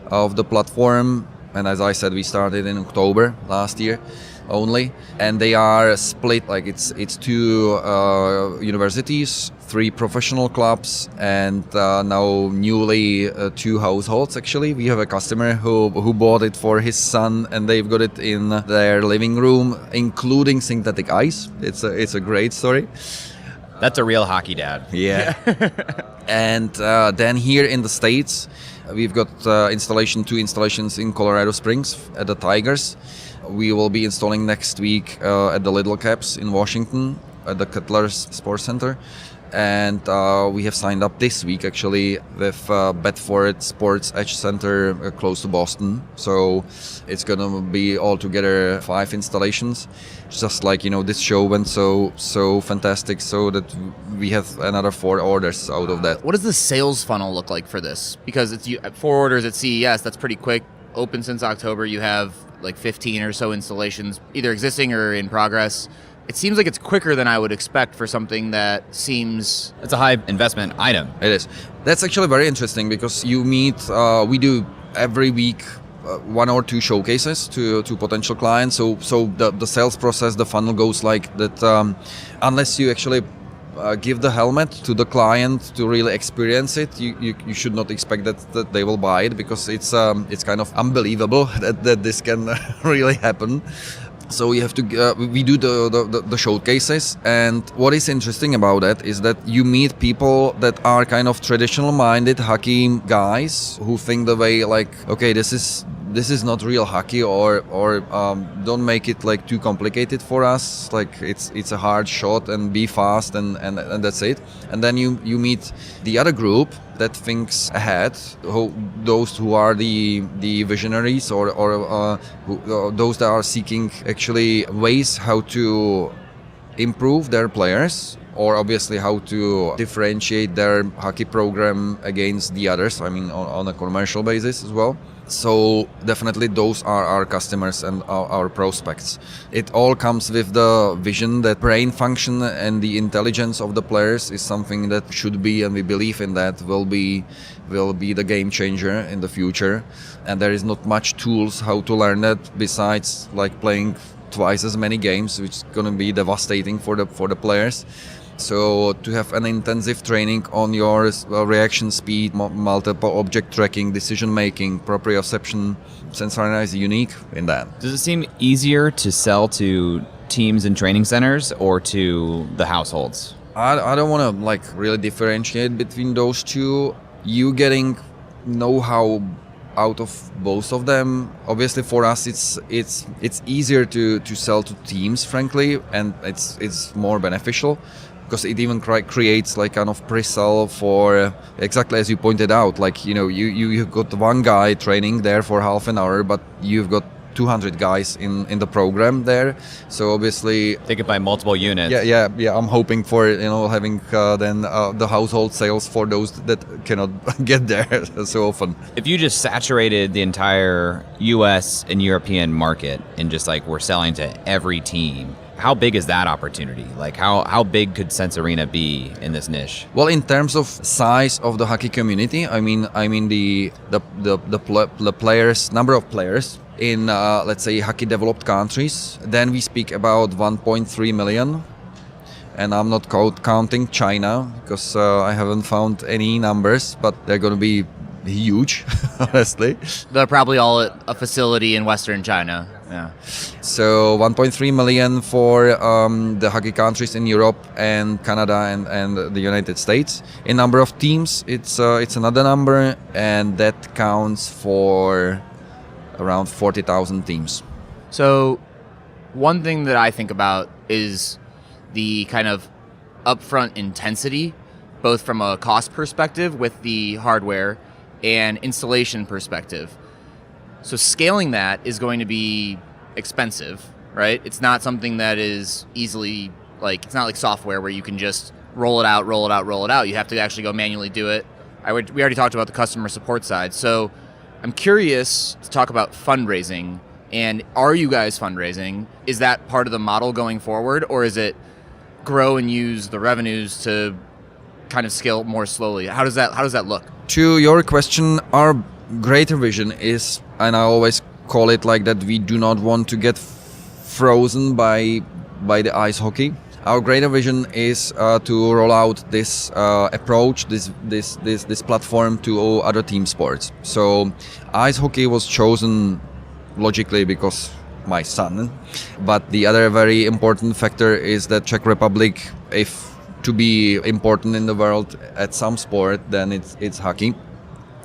A: of the platform. And as I said, we started in October last year only, and they are split, like it's 2 universities, 3 professional clubs, and now newly 2 households. Actually, we have a customer who bought it for his son, and they've got it in their living room, including synthetic ice. It's a great story.
D: That's a real hockey dad.
A: Yeah. And then here in the States, we've got 2 installations in Colorado Springs at the Tigers. We will be installing next week at the Little Caps in Washington at the Kettler's Sports Center. And we have signed up this week actually with Bedford Sports Edge Center close to Boston. So it's going to be altogether 5 installations. Just like, this show went so fantastic, so that we have another 4 orders out of that.
E: What does the sales funnel look like for this? Because it's 4 orders at CES, that's pretty quick. Open since October, you have like 15 or so installations, either existing or in progress. It seems like it's quicker than I would expect for something that seems...
D: It's a high investment item.
A: It is. That's actually very interesting, because you meet, we do every week 1 or 2 showcases to potential clients. So the sales process, the funnel goes like that. Unless you actually give the helmet to the client to really experience it, you should not expect that they will buy it, because it's kind of unbelievable that this can really happen. So you have to we do the showcases, and what is interesting about that is that you meet people that are kind of traditional minded hockey guys who think the way like, okay, this is not real hockey, or don't make it like too complicated for us, like it's a hard shot and be fast and that's it. And then you meet the other group that thinks ahead, those who are the visionaries, or those that are seeking actually ways how to improve their players, or obviously how to differentiate their hockey program against the others, I mean on a commercial basis as well. So definitely those are our customers and our prospects. It all comes with the vision that brain function and the intelligence of the players is something that should be, and we believe in that, will be the game changer in the future. And there is not much tools how to learn that besides like playing twice as many games, which is going to be devastating for the players. So to have an intensive training on your reaction speed, multiple object tracking, decision making, proprioception, Sensorina is unique in that.
D: Does it seem easier to sell to teams and training centers or to the households?
A: I don't want to like really differentiate between those two. You getting know-how out of both of them. Obviously for us it's easier to sell to teams, frankly, and it's more beneficial, because it even creates like kind of pre-sell for exactly as you pointed out, like you've got one guy training there for half an hour, but you've got 200 guys in the program there, so obviously
D: they could buy multiple units.
A: Yeah. I'm hoping for having then the household sales for those that cannot get there so often.
D: If you just saturated the entire US and European market and just like we're selling to every team, how big is that opportunity? Like how big could Sense Arena be in this niche?
A: Well, in terms of size of the hockey community, I mean the players, number of players in let's say hockey developed countries. Then we speak about 1.3 million, and I'm not counting China because I haven't found any numbers, but they're going to be huge, honestly.
E: They're probably all at a facility in Western China. Yeah.
A: So 1.3 million for the hockey countries in Europe and Canada and the United States. In number of teams, it's another number, and that counts for around 40,000 teams.
E: So one thing that I think about is the kind of upfront intensity, both from a cost perspective with the hardware and installation perspective. So scaling that is going to be expensive, right? It's not something that is easily, like, it's not like software where you can just roll it out. You have to actually go manually do it. We already talked about the customer support side. So I'm curious to talk about fundraising. And are you guys fundraising? Is that part of the model going forward, or is it grow and use the revenues to kind of scale more slowly? How does that look?
A: To your question, our greater vision is, and I always call it like that, we do not want to get frozen by the ice hockey. Our greater vision is to roll out this approach, this platform to other team sports. So ice hockey was chosen logically because my son, but the other very important factor is that Czech Republic, if to be important in the world at some sport, then it's hockey.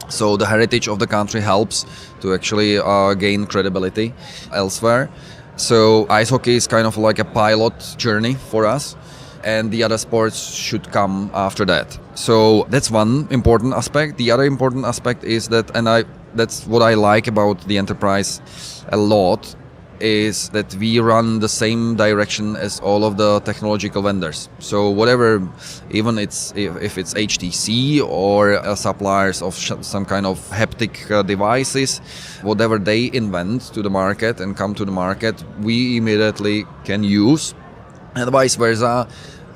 A: So the heritage of the country helps to actually gain credibility elsewhere. So ice hockey is kind of like a pilot journey for us, and the other sports should come after that. So that's one important aspect. The other important aspect is that, and that's what I like about the enterprise a lot, is that we run the same direction as all of the technological vendors. So whatever, even if it's HTC or suppliers of some kind of haptic devices, whatever they invent to the market and come to the market, we immediately can use, and vice versa.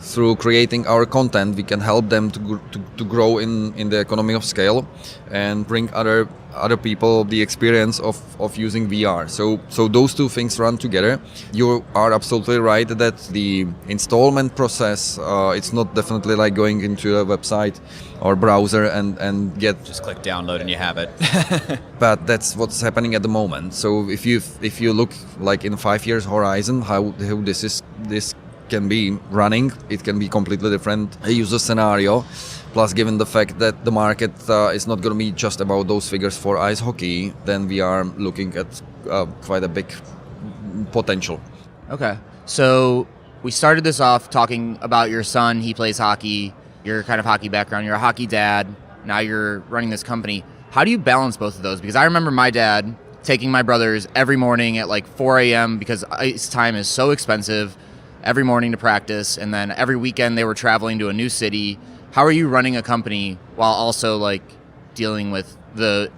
A: Through creating our content, we can help them to grow in the economy of scale and bring other people the experience of using VR. So those two things run together. You are absolutely right that the installment process, it's not definitely like going into a website or browser and get
D: just click download and you have it.
A: But that's what's happening at the moment. So if you look like in 5 years horizon, how this can be running, it can be completely different user scenario. Plus, given the fact that the market is not going to be just about those figures for ice hockey, then we are looking at quite a big potential.
E: Okay. So we started this off talking about your son. He plays hockey, your kind of hockey background. You're a hockey dad. Now you're running this company. How do you balance both of those? Because I remember my dad taking my brothers every morning at like 4 a.m. because ice time is so expensive, every morning to practice, and then every weekend they were traveling to a new city. How are you running a company while also like dealing with the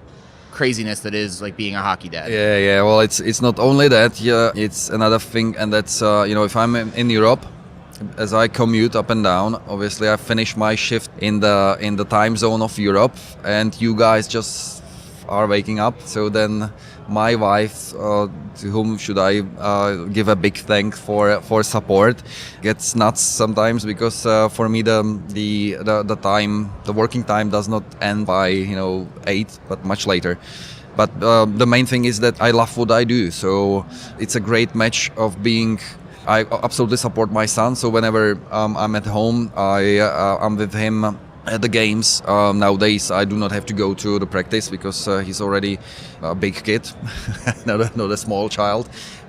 E: craziness that is like being a hockey dad?
A: Yeah. Well, it's not only that. Yeah, it's another thing, and that's if I'm in Europe, as I commute up and down, obviously I finish my shift in the time zone of Europe, and you guys just are waking up. So then my wife, to whom should I give a big thank for support, gets nuts sometimes because for me the working time does not end by 8, but much later. But the main thing is that I love what I do, so it's a great match of being. I absolutely support my son, so whenever I'm at home, I'm with him at the games. Nowadays I do not have to go to the practice because he's already a big kid, not a small child.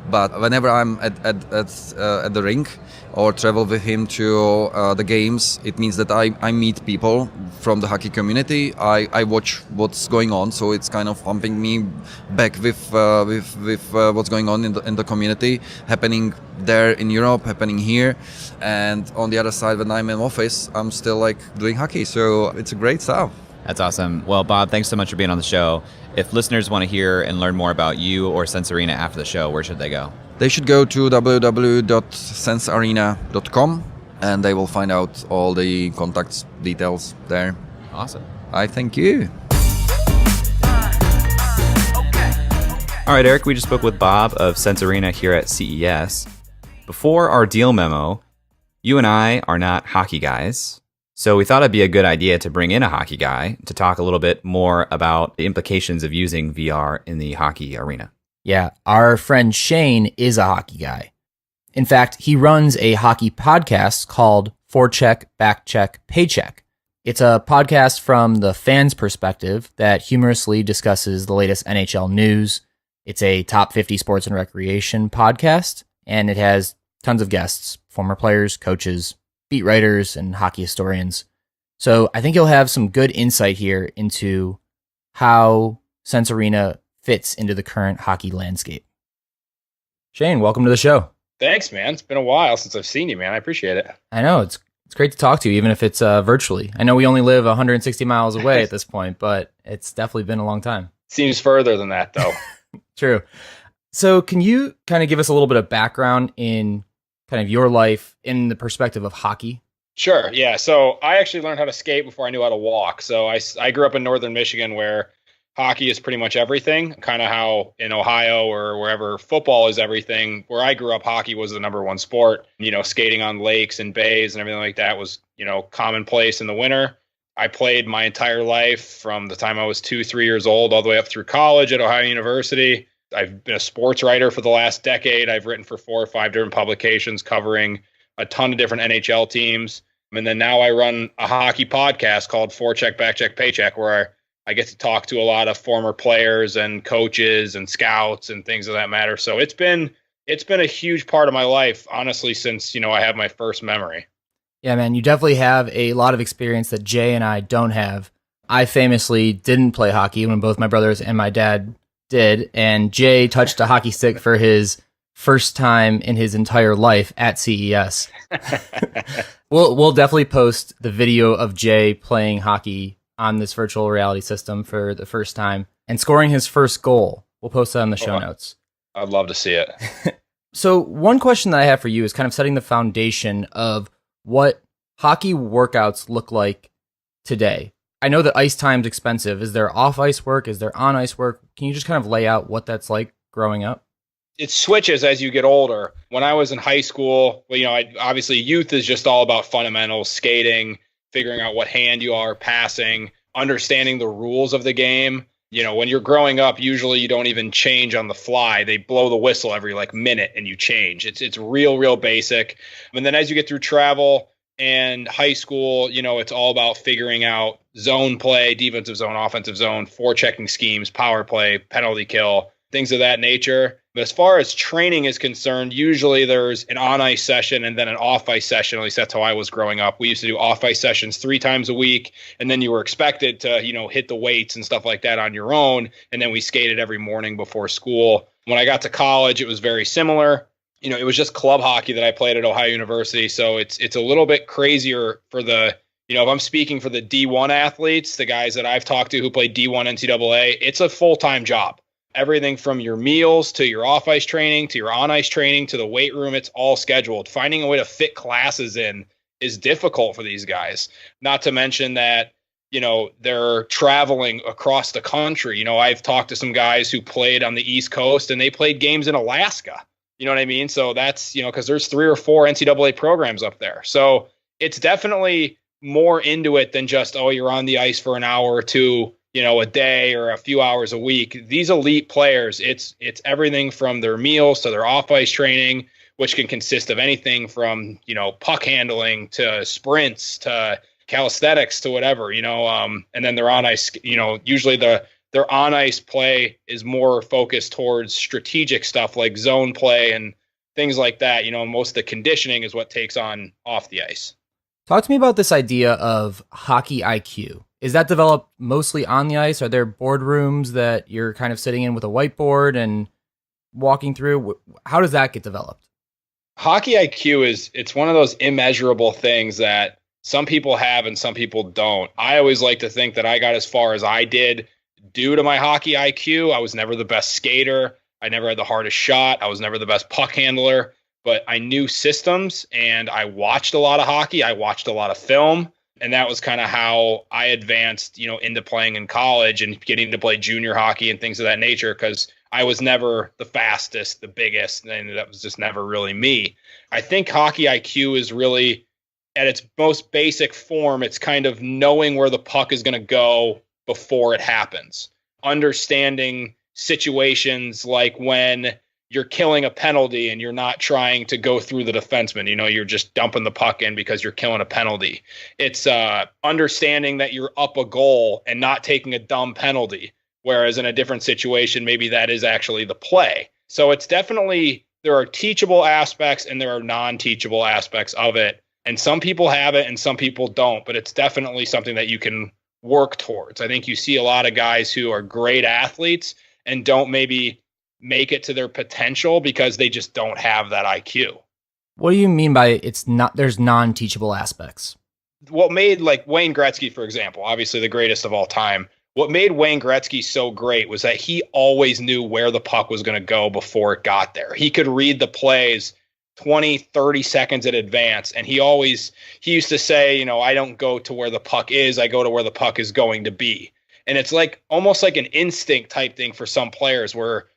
A: But whenever I'm at the rink or travel with him to the games, it means that I meet people from the hockey community. I watch what's going on, so it's kind of pumping me back with what's going on in the community, happening there in Europe, happening here. And on the other side, when I'm in office, I'm still like doing hockey. So it's a great stuff.
D: That's awesome. Well, Bob, thanks so much for being on the show. If listeners want to hear and learn more about you or Sense Arena after the show, where should they go?
A: They should go to www.sensearena.com and they will find out all the contacts details there.
D: Awesome.
A: I thank you.
D: All right, Eric, we just spoke with Bob of Sense Arena here at CES. Before our deal memo, you and I are not hockey guys, so we thought it'd be a good idea to bring in a hockey guy to talk a little bit more about the implications of using VR in the hockey arena.
E: Yeah, our friend Shane is a hockey guy. In fact, he runs a hockey podcast called Forecheck, Backcheck, Paycheck. It's a podcast from the fans' perspective that humorously discusses the latest NHL news. It's a top 50 sports and recreation podcast, and it has tons of guests, former players, coaches, beat writers, and hockey historians. So I think you'll have some good insight here into how Sense Arena fits into the current hockey landscape. Shane, welcome to the show.
F: Thanks, man. It's been a while since I've seen you, man. I appreciate it.
E: I know, it's great to talk to you, even if it's virtually. I know we only live 160 miles away at this point, but it's definitely been a long time.
F: Seems further than that, though.
E: True. So can you kind of give us a little bit of background in kind of your life in the perspective of hockey?
F: Sure, yeah. So I actually learned how to skate before I knew how to walk. So I grew up in northern Michigan where hockey is pretty much everything, kind of how in Ohio or wherever football is everything. Where I grew up, hockey was the number one sport. You know, skating on lakes and bays and everything like that was, you know, commonplace in the winter. I played my entire life from the time I was 2-3 years old all the way up through college at Ohio University. I've been a sports writer for the last decade. I've written for 4 or 5 different publications covering a ton of different NHL teams. And then now I run a hockey podcast called Forecheck, Backcheck, Paycheck, where I get to talk to a lot of former players and coaches and scouts and things of that matter. So it's been a huge part of my life, honestly, since, you know, I have my first memory.
E: Yeah, man, you definitely have a lot of experience that Jay and I don't have. I famously didn't play hockey when both my brothers and my dad did, and Jay touched a hockey stick for his first time in his entire life at CES. We'll definitely post the video of Jay playing hockey on this virtual reality system for the first time and scoring his first goal. We'll post that in the show notes.
F: I'd love to see it.
E: So one question that I have for you is kind of setting the foundation of what hockey workouts look like today. I know that ice time's expensive. Is there off-ice work? Is there on-ice work? Can you just kind of lay out what that's like growing up?
F: It switches as you get older. When I was in high school, well, you know, obviously youth is just all about fundamentals, skating, figuring out what hand you are, passing, understanding the rules of the game. You know, when you're growing up, usually you don't even change on the fly. They blow the whistle every minute and you change. It's real basic. And then as you get through travel and high school, you know, it's all about figuring out zone play, defensive zone, offensive zone, forechecking schemes, power play, penalty kill, things of that nature. But as far as training is concerned, usually there's an on-ice session and then an off-ice session. At least that's how I was growing up. We used to do off-ice sessions 3 times a week, and then you were expected to, you know, hit the weights and stuff like that on your own. And then we skated every morning before school. When I got to college, it was very similar. You know, it was just club hockey that I played at Ohio University. So it's a little bit crazier for the, you know, if I'm speaking for the D1 athletes, the guys that I've talked to who play D1 NCAA, it's a full-time job. Everything from your meals to your off-ice training to your on-ice training to the weight room, it's all scheduled. Finding a way to fit classes in is difficult for these guys. Not to mention that, you know, they're traveling across the country. You know, I've talked to some guys who played on the East Coast and they played games in Alaska. You know what I mean? So that's, you know, because there's 3 or 4 NCAA programs up there. So it's definitely more into it than just, oh, you're on the ice for an hour or two, you know, a day or a few hours a week. These elite players, it's everything from their meals to their off-ice training, which can consist of anything from, you know, puck handling to sprints to calisthenics to whatever, you know, and then their on-ice, you know, usually their on-ice play is more focused towards strategic stuff like zone play and things like that. You know, most of the conditioning is what takes on off the ice.
E: Talk to me about this idea of hockey IQ. Is that developed mostly on the ice? Are there boardrooms that you're kind of sitting in with a whiteboard and walking through? How does that get developed?
F: Hockey IQ it's one of those immeasurable things that some people have and some people don't. I always like to think that I got as far as I did due to my hockey IQ. I was never the best skater. I never had the hardest shot. I was never the best puck handler, but I knew systems and I watched a lot of hockey. I watched a lot of film. And that was kind of how I advanced, into playing in college and getting to play junior hockey and things of that nature, because I was never the fastest, the biggest, and that was just never really me. I think hockey IQ is really, at its most basic form, it's kind of knowing where the puck is going to go before it happens. Understanding situations like when you're killing a penalty and you're not trying to go through the defenseman. You're just dumping the puck in because you're killing a penalty. It's understanding that you're up a goal and not taking a dumb penalty, whereas in a different situation, maybe that is actually the play. So it's definitely, there are teachable aspects and there are non-teachable aspects of it. And some people have it and some people don't, but it's definitely something that you can work towards. I think you see a lot of guys who are great athletes and don't maybe make it to their potential because they just don't have that IQ.
E: What do you mean by there's non-teachable aspects?
F: What made, like, Wayne Gretzky, for example, obviously the greatest of all time, what made Wayne Gretzky so great was that he always knew where the puck was going to go before it got there. He could read the plays 20, 30 seconds in advance. And he used to say, I don't go to where the puck is, I go to where the puck is going to be. And it's like almost like an instinct type thing for some players where,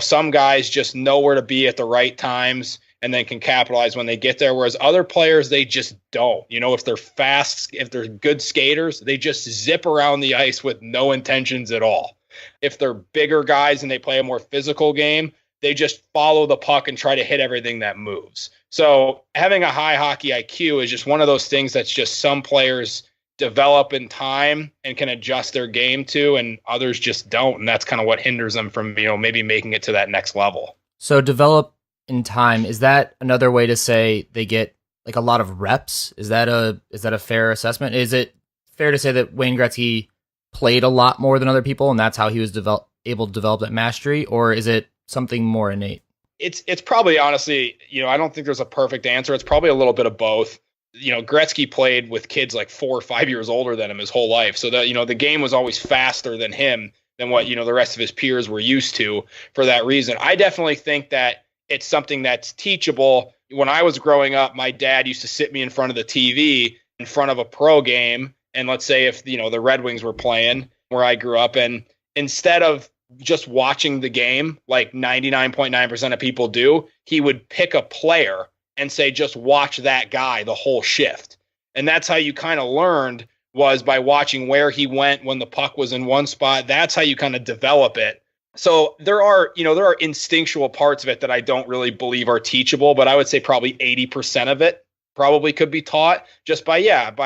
F: some guys just know where to be at the right times and then can capitalize when they get there. Whereas other players, they just don't. If they're fast, if they're good skaters, they just zip around the ice with no intentions at all. If they're bigger guys and they play a more physical game, they just follow the puck and try to hit everything that moves. So having a high hockey IQ is just one of those things that's just some players develop in time and can adjust their game to, and others just don't. And that's kind of what hinders them from, maybe making it to that next level.
E: So develop in time, is that another way to say they get like a lot of reps? Is that a fair assessment? Is it fair to say that Wayne Gretzky played a lot more than other people and that's how he was able to develop that mastery? Or is it something more innate?
F: It's probably, honestly, I don't think there's a perfect answer. It's probably a little bit of both. Gretzky played with kids like 4 or 5 years older than him his whole life. So that, the game was always faster than him, than what, the rest of his peers were used to for that reason. I definitely think that it's something that's teachable. When I was growing up, my dad used to sit me in front of the TV in front of a pro game. And let's say if, the Red Wings were playing where I grew up, and instead of just watching the game like 99.9% of people do, he would pick a player and say, just watch that guy the whole shift. And that's how you kind of learned, was by watching where he went when the puck was in one spot. That's how you kind of develop it. So there are instinctual parts of it that I don't really believe are teachable, but I would say probably 80% of it probably could be taught just by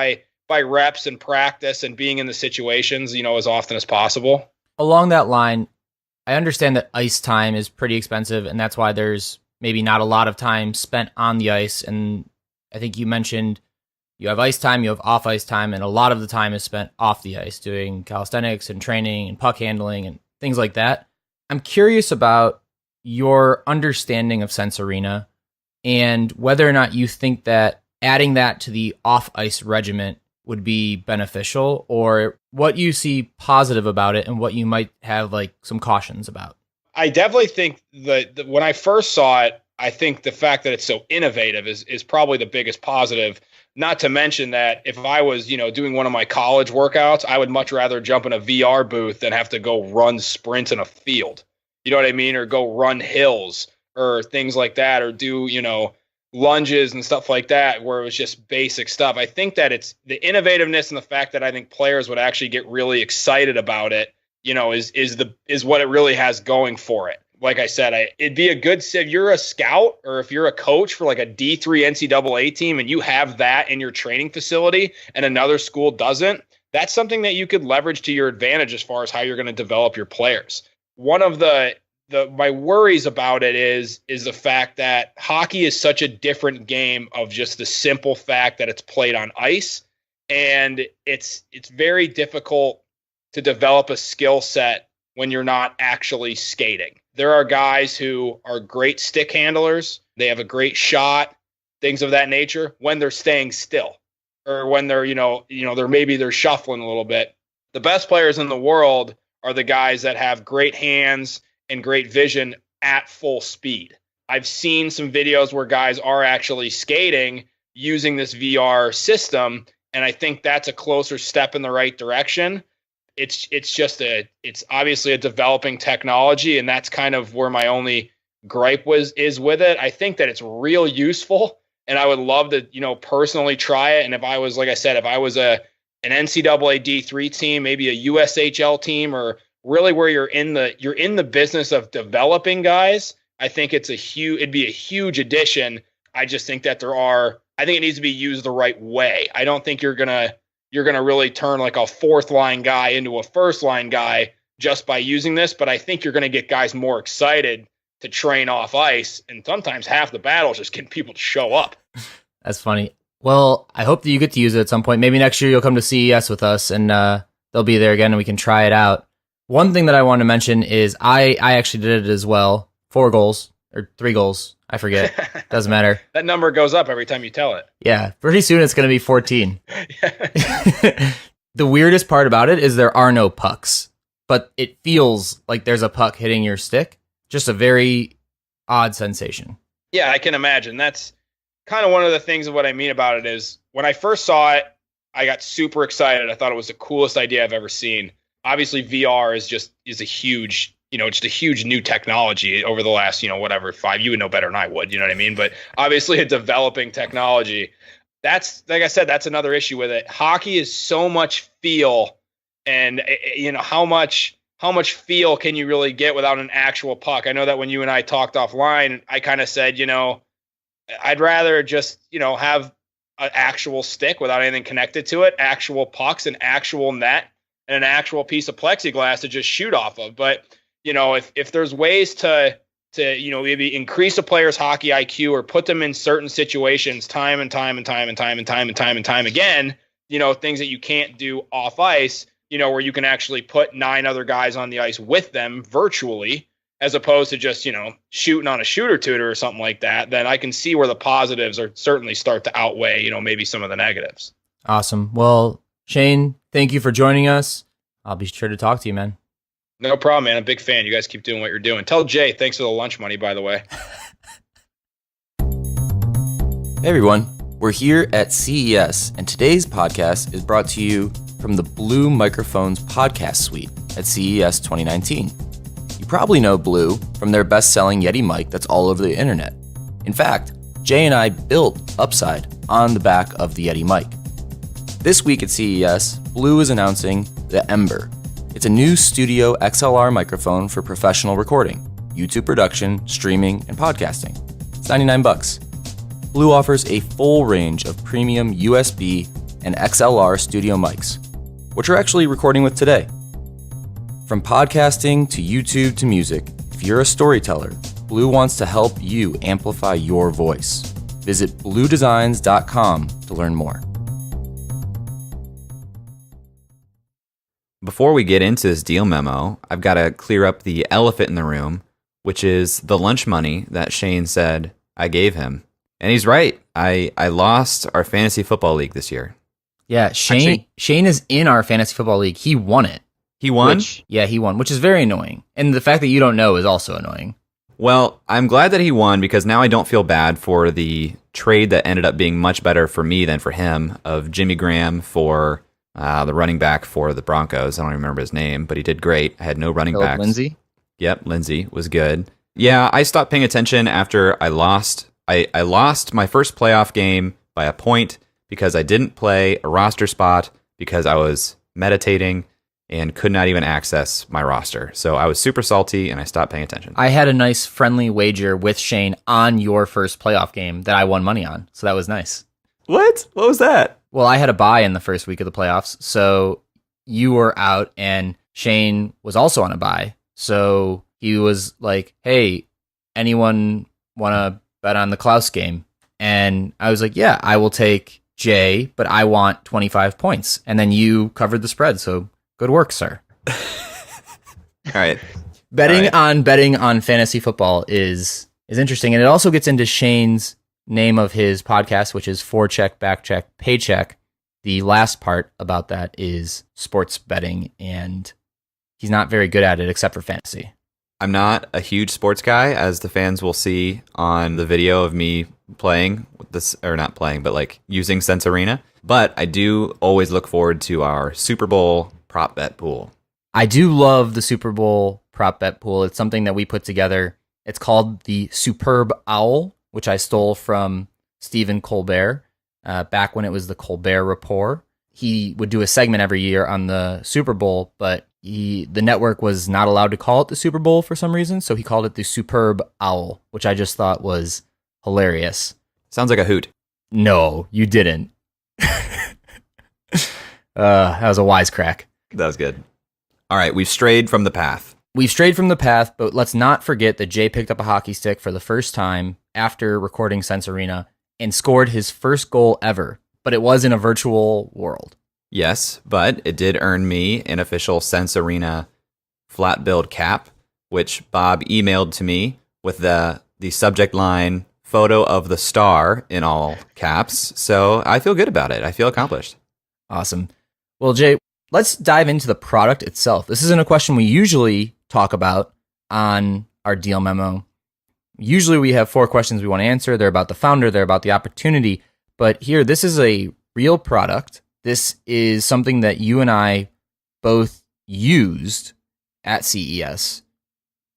F: reps and practice and being in the situations, as often as possible.
E: Along that line, I understand that ice time is pretty expensive, and that's why there's maybe not a lot of time spent on the ice. And I think you mentioned you have ice time, you have off ice time, and a lot of the time is spent off the ice doing calisthenics and training and puck handling and things like that. I'm curious about your understanding of Sense Arena and whether or not you think that adding that to the off ice regiment would be beneficial, or what you see positive about it and what you might have like some cautions about.
F: I definitely think that when I first saw it, I think the fact that it's so innovative is probably the biggest positive. Not to mention that if I was, doing one of my college workouts, I would much rather jump in a VR booth than have to go run sprints in a field. You know what I mean? Or go run hills or things like that, or do, lunges and stuff like that, where it was just basic stuff. I think that it's the innovativeness and the fact that I think players would actually get really excited about it, is what it really has going for it. Like I said, it'd be a good, if you're a scout or if you're a coach for like a D3 NCAA team and you have that in your training facility and another school doesn't, that's something that you could leverage to your advantage as far as how you're going to develop your players. One of my worries about it is the fact that hockey is such a different game of just the simple fact that it's played on ice, and it's very difficult to develop a skill set when you're not actually skating. There are guys who are great stick handlers. They have a great shot, things of that nature, when they're staying still, or when they're, they're shuffling a little bit. The best players in the world are the guys that have great hands and great vision at full speed. I've seen some videos where guys are actually skating using this VR system, and I think that's a closer step in the right direction. It's obviously a developing technology, and that's kind of where my only gripe is with it. I think that it's real useful, and I would love to, personally try it. And if I was, like I said, if I was an NCAA D3 team, maybe a USHL team, or really where you're in the business of developing guys, I think it'd be a huge addition. I just think that I think it needs to be used the right way. I don't think you're gonna really turn like a fourth line guy into a first line guy just by using this, but I think you're gonna get guys more excited to train off ice, and sometimes half the battle is just getting people to show up.
C: That's funny. Well, I hope that you get to use it at some point. Maybe next year you'll come to CES with us, and they'll be there again, and we can try it out. One thing that I want to mention is I actually did it as well. 4 goals or 3 goals. I forget. Doesn't matter.
F: That number goes up every time you tell it.
C: Yeah. Pretty soon it's going to be 14. The weirdest part about it is there are no pucks, but it feels like there's a puck hitting your stick. Just a very odd sensation.
F: Yeah, I can imagine. That's kind of one of the things of what I mean about it is when I first saw it, I got super excited. I thought it was the coolest idea I've ever seen. Obviously, VR is a huge, just a huge new technology over the last, 5. You would know better than I would, you know what I mean? But obviously a developing technology. That's, like I said, that's another issue with it. Hockey is so much feel, and how much feel can you really get without an actual puck? I know that when you and I talked offline, I kind of said, I'd rather just, have an actual stick without anything connected to it, actual pucks, an actual net, and an actual piece of plexiglass to just shoot off of. But, if there's ways to maybe increase a player's hockey IQ or put them in certain situations time and time again, things that you can't do off ice, where you can actually put 9 other guys on the ice with them virtually, as opposed to just, shooting on a shooter tutor or something like that, then I can see where the positives are certainly start to outweigh, maybe some of the negatives.
C: Awesome. Well, Shane, thank you for joining us. I'll be sure to talk to you, man.
F: No problem, man. I'm a big fan. You guys keep doing what you're doing. Tell Jay, thanks for the lunch money, by the way.
C: Hey, everyone. We're here at CES, and today's podcast is brought to you from the Blue Microphones podcast suite at CES 2019. You probably know Blue from their best-selling Yeti mic that's all over the internet. In fact, Jay and I built Upside on the back of the Yeti mic. This week at CES, Blue is announcing the Ember. It's a new studio XLR microphone for professional recording, YouTube production, streaming, and podcasting. It's $99. Blue offers a full range of premium USB and XLR studio mics, which we're actually recording with today. From podcasting to YouTube to music, if you're a storyteller, Blue wants to help you amplify your voice. Visit bluedesigns.com to learn more.
D: Before we get into this deal memo, I've got to clear up the elephant in the room, which is the lunch money that Shane said I gave him. And he's right. I lost our fantasy football league this year.
C: Yeah, Shane is in our fantasy football league. He won it.
D: He won?
C: He won, which is very annoying. And the fact that you don't know is also annoying.
D: Well, I'm glad that he won because now I don't feel bad for the trade that ended up being much better for me than for him of Jimmy Graham for the running back for the Broncos. I don't remember his name, but he did great. I had no running backs.
C: Lindsey?
D: Yep, Lindsey was good. Yeah, I stopped paying attention after I lost. I lost my first playoff game by a point because I didn't play a roster spot because I was meditating and could not even access my roster. So I was super salty and I stopped paying attention.
C: I had a nice friendly wager with Shane on your first playoff game that I won money on. So that was nice.
D: What? What was that?
C: Well, I had a bye in the first week of the playoffs. So you were out and Shane was also on a bye. So he was like, hey, anyone want to bet on the Klaus game? And I was like, yeah, I will take Jay, but I want 25 points. And then you covered the spread. So good work, sir.
D: All right.
C: Betting on fantasy football is interesting. And it also gets into Shane's name of his podcast, which is Forecheck, Backcheck, Paycheck. The last part about that is sports betting, and he's not very good at it except for fantasy.
D: I'm not a huge sports guy, as the fans will see on the video of me playing with this, or not playing, but like using Sense Arena. But I do always look forward to our Super Bowl prop bet pool.
E: I do love the Super Bowl prop bet pool. It's something that we put together. It's called the Superb Owl, which I stole from Stephen Colbert back when it was the Colbert Report. He would do a segment every year on the Super Bowl, but the network was not allowed to call it the Super Bowl for some reason, so he called it the Superb Owl, which I just thought was hilarious.
D: Sounds like a hoot.
E: No, you didn't. That was a wisecrack.
D: That was good. All right, we've strayed from the path.
E: We've strayed from the path, but let's not forget that Jay picked up a hockey stick for the first time after recording Sense Arena and scored his first goal ever, but it was in a virtual world.
D: Yes, but it did earn me an official Sense Arena flat build cap, which Bob emailed to me with the subject line, photo of the star in all caps. So I feel good about it. I feel accomplished.
E: Awesome. Well, Jay, let's dive into the product itself. This isn't a question we usually talk about on our deal memo. Usually we have 4 questions we want to answer. They're about the founder, they're about the opportunity. But here, this is a real product. This is something that you and I both used at CES.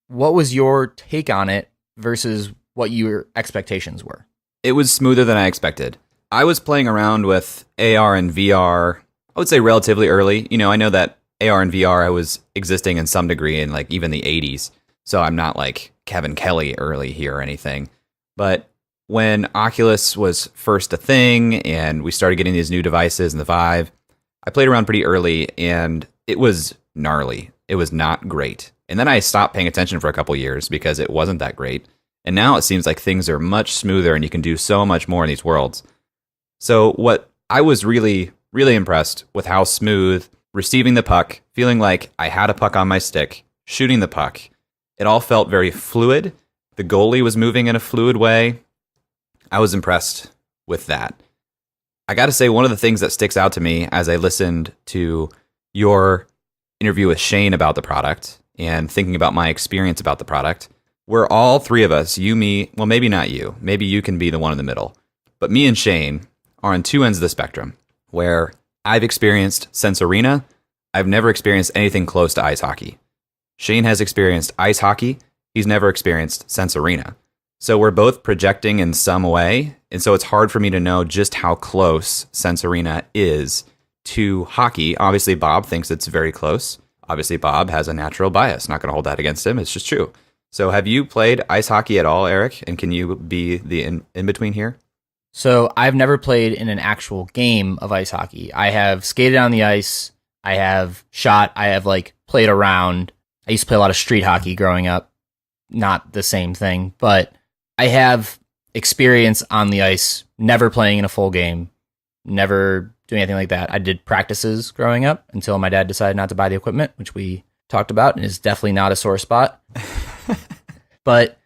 E: What was your take on it versus what your expectations were?
D: It was smoother than I expected. I was playing around with AR and VR, I would say relatively early. You know, I know that AR and VR was existing in some degree in like even the 80s. So I'm not like Kevin Kelly early here or anything. But when Oculus was first a thing and we started getting these new devices and the Vive, I played around pretty early and it was gnarly. It was not great. And then I stopped paying attention for a couple years because it wasn't that great. And now it seems like things are much smoother and you can do so much more in these worlds. So what I was really, really impressed with how smooth receiving the puck, feeling like I had a puck on my stick, shooting the puck. It all felt very fluid. The goalie was moving in a fluid way. I was impressed with that. I got to say, one of the things that sticks out to me as I listened to your interview with Shane about the product and thinking about my experience about the product, were all 3 of us, you, me, well, maybe not you. Maybe you can be the one in the middle. But me and Shane are on 2 ends of the spectrum, where I've experienced Sense Arena. I've never experienced anything close to ice hockey. Shane has experienced ice hockey. He's never experienced Sense Arena. So we're both projecting in some way, and so it's hard for me to know just how close Sense Arena is to hockey. Obviously, Bob thinks it's very close. Obviously, Bob has a natural bias. Not going to hold that against him. It's just true. So have you played ice hockey at all, Eric? And can you be the in-between here?
E: So I've never played in an actual game of ice hockey. I have skated on the ice. I have shot. I have played around. I used to play a lot of street hockey growing up. Not the same thing, but I have experience on the ice, never playing in a full game, never doing anything like that. I did practices growing up until my dad decided not to buy the equipment, which we talked about, and is definitely not a sore spot. But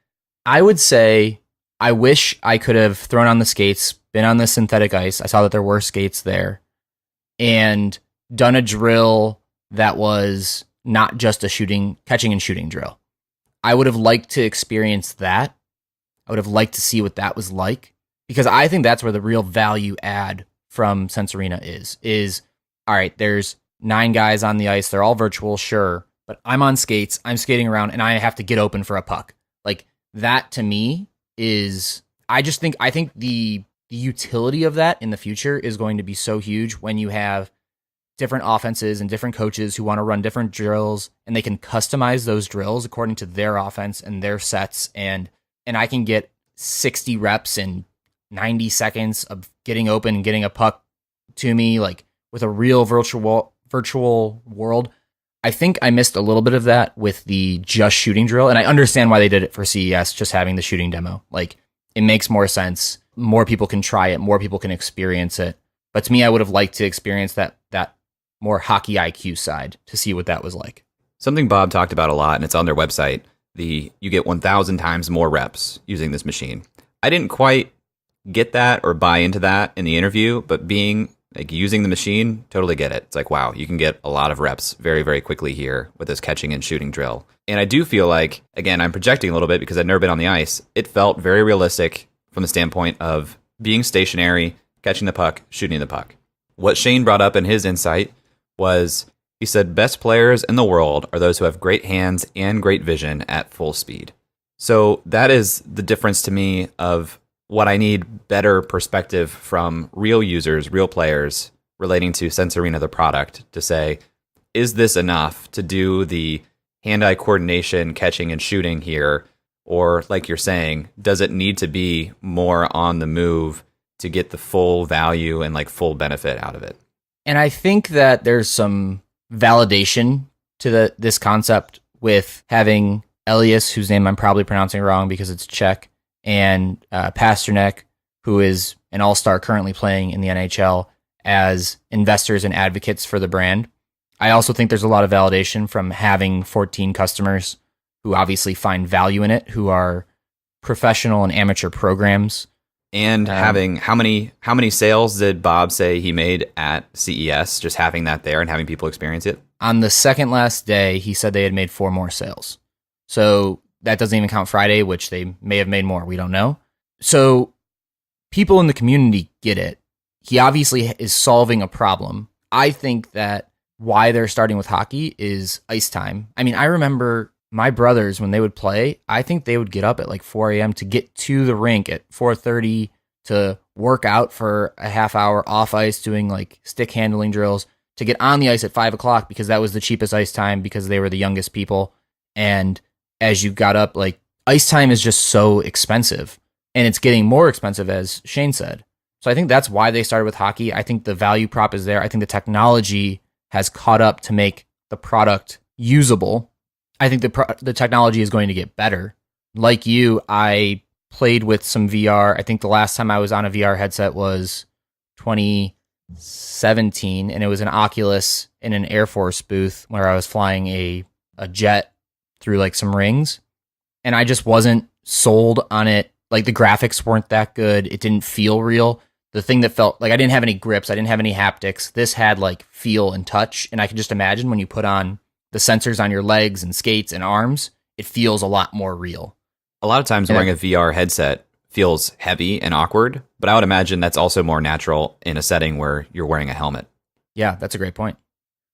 E: I would say I wish I could have thrown on the skates, been on the synthetic ice. I saw that there were skates there, and done a drill that was not just a catching and shooting drill. I would have liked to experience that. I would have liked to see what that was like, because I think that's where the real value add from Sense Arena is, all right, there's 9 guys on the ice. They're all virtual, sure, but I'm on skates. I'm skating around and I have to get open for a puck. That to me is, I think the utility of that in the future is going to be so huge when you have different offenses and different coaches who want to run different drills, and they can customize those drills according to their offense and their sets. And I can get 60 reps in 90 seconds of getting open and getting a puck to me, with a real virtual world. I think I missed a little bit of that with the just shooting drill, and I understand why they did it for CES, just having the shooting demo. It makes more sense. More people can try it. More people can experience it. But to me, I would have liked to experience that more hockey IQ side to see what that was like.
D: Something Bob talked about a lot, and it's on their website, you get 1,000 times more reps using this machine. I didn't quite get that or buy into that in the interview, but being Like using the machine, totally get it. It's like, wow, you can get a lot of reps very, very quickly here with this catching and shooting drill. And I do feel like, again, I'm projecting a little bit because I've never been on the ice. It felt very realistic from the standpoint of being stationary, catching the puck, shooting the puck. What Shane brought up in his insight was, he said, best players in the world are those who have great hands and great vision at full speed. So that is the difference to me of what I need better perspective from real users, real players relating to Sensorina, the product, to say, is this enough to do the hand-eye coordination, catching and shooting here? Or like you're saying, does it need to be more on the move to get the full value and like full benefit out of it?
E: And I think that there's some validation to this concept with having Elias, whose name I'm probably pronouncing wrong because it's Czech, and Pasternak, who is an all-star currently playing in the NHL, as investors and advocates for the brand. I also think there's a lot of validation from having 14 customers who obviously find value in it, who are professional and amateur programs.
D: And having how many sales did Bob say he made at CES? Just having that there and having people experience it.
E: On the second last day, he said they had made 4 more sales. So that doesn't even count Friday, which they may have made more. We don't know. So people in the community get it. He obviously is solving a problem. I think that why they're starting with hockey is ice time. I mean, I remember my brothers, when they would play, I think they would get up at like 4 a.m. to get to the rink at 4:30 to work out for a half hour off ice doing like stick handling drills to get on the ice at 5 o'clock because that was the cheapest ice time because they were the youngest people. And as you got up, like ice time is just so expensive and it's getting more expensive, as Shane said. So I think that's why they started with hockey. I think the value prop is there. I think the technology has caught up to make the product usable. I think the technology is going to get better. Like you, I played with some VR. I think the last time I was on a VR headset was 2017, and it was an Oculus in an Air Force booth where I was flying a jet through like some rings, and I just wasn't sold on it. Like the graphics weren't that good. It didn't feel real. The thing that felt like I didn't have any grips, I didn't have any haptics. This had like feel and touch, and I could just imagine when you put on the sensors on your legs and skates and arms, it feels a lot more real.
D: A lot of times wearing a VR headset feels heavy and awkward, but I would imagine that's also more natural in a setting where you're wearing a helmet.
E: Yeah, that's a great point.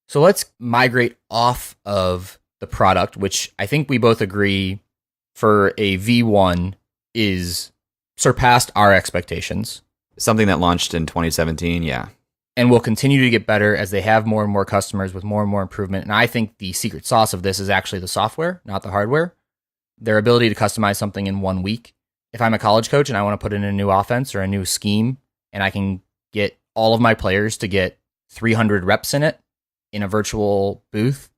E: So let's migrate off of the product, which I think we both agree for a V1 is surpassed our expectations.
D: Something that launched in 2017, yeah.
E: And will continue to get better as they have more and more customers with more and more improvement. And I think the secret sauce of this is actually the software, not the hardware. Their ability to customize something in 1 week. If I'm a college coach and I want to put in a new offense or a new scheme, and I can get all of my players to get 300 reps in it in a virtual booth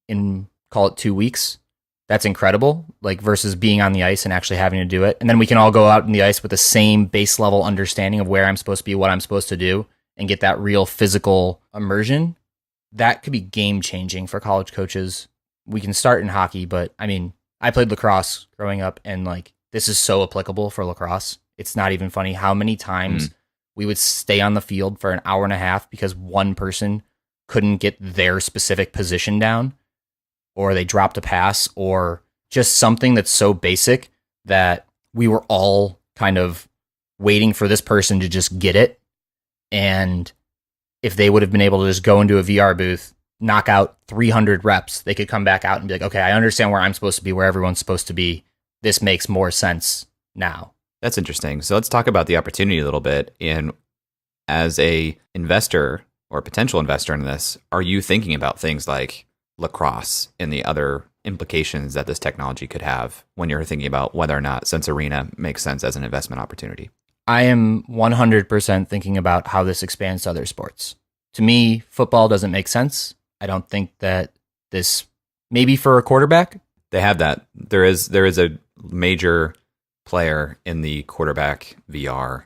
E: in, call it 2 weeks, that's incredible. Like versus being on the ice and actually having to do it. And then we can all go out in the ice with the same base level understanding of where I'm supposed to be, what I'm supposed to do, and get that real physical immersion. That could be game changing for college coaches. We can start in hockey, but I mean, I played lacrosse growing up, and like this is so applicable for lacrosse. It's not even funny how many times we would stay on the field for an hour and a half because one person couldn't get their specific position down, or they dropped a pass, or just something that's so basic that we were all kind of waiting for this person to just get it. And if they would have been able to just go into a VR booth, knock out 300 reps, they could come back out and be like, okay, I understand where I'm supposed to be, where everyone's supposed to be. This makes more sense now.
D: That's interesting. So let's talk about the opportunity a little bit. And as a investor or potential investor in this, are you thinking about things like lacrosse and the other implications that this technology could have when you're thinking about whether or not Sensorina makes sense as an investment opportunity?
E: I am 100% thinking about how this expands to other sports. To me, football doesn't make sense. I don't think that this, maybe for a quarterback.
D: They have that. There is a major player in the quarterback VR.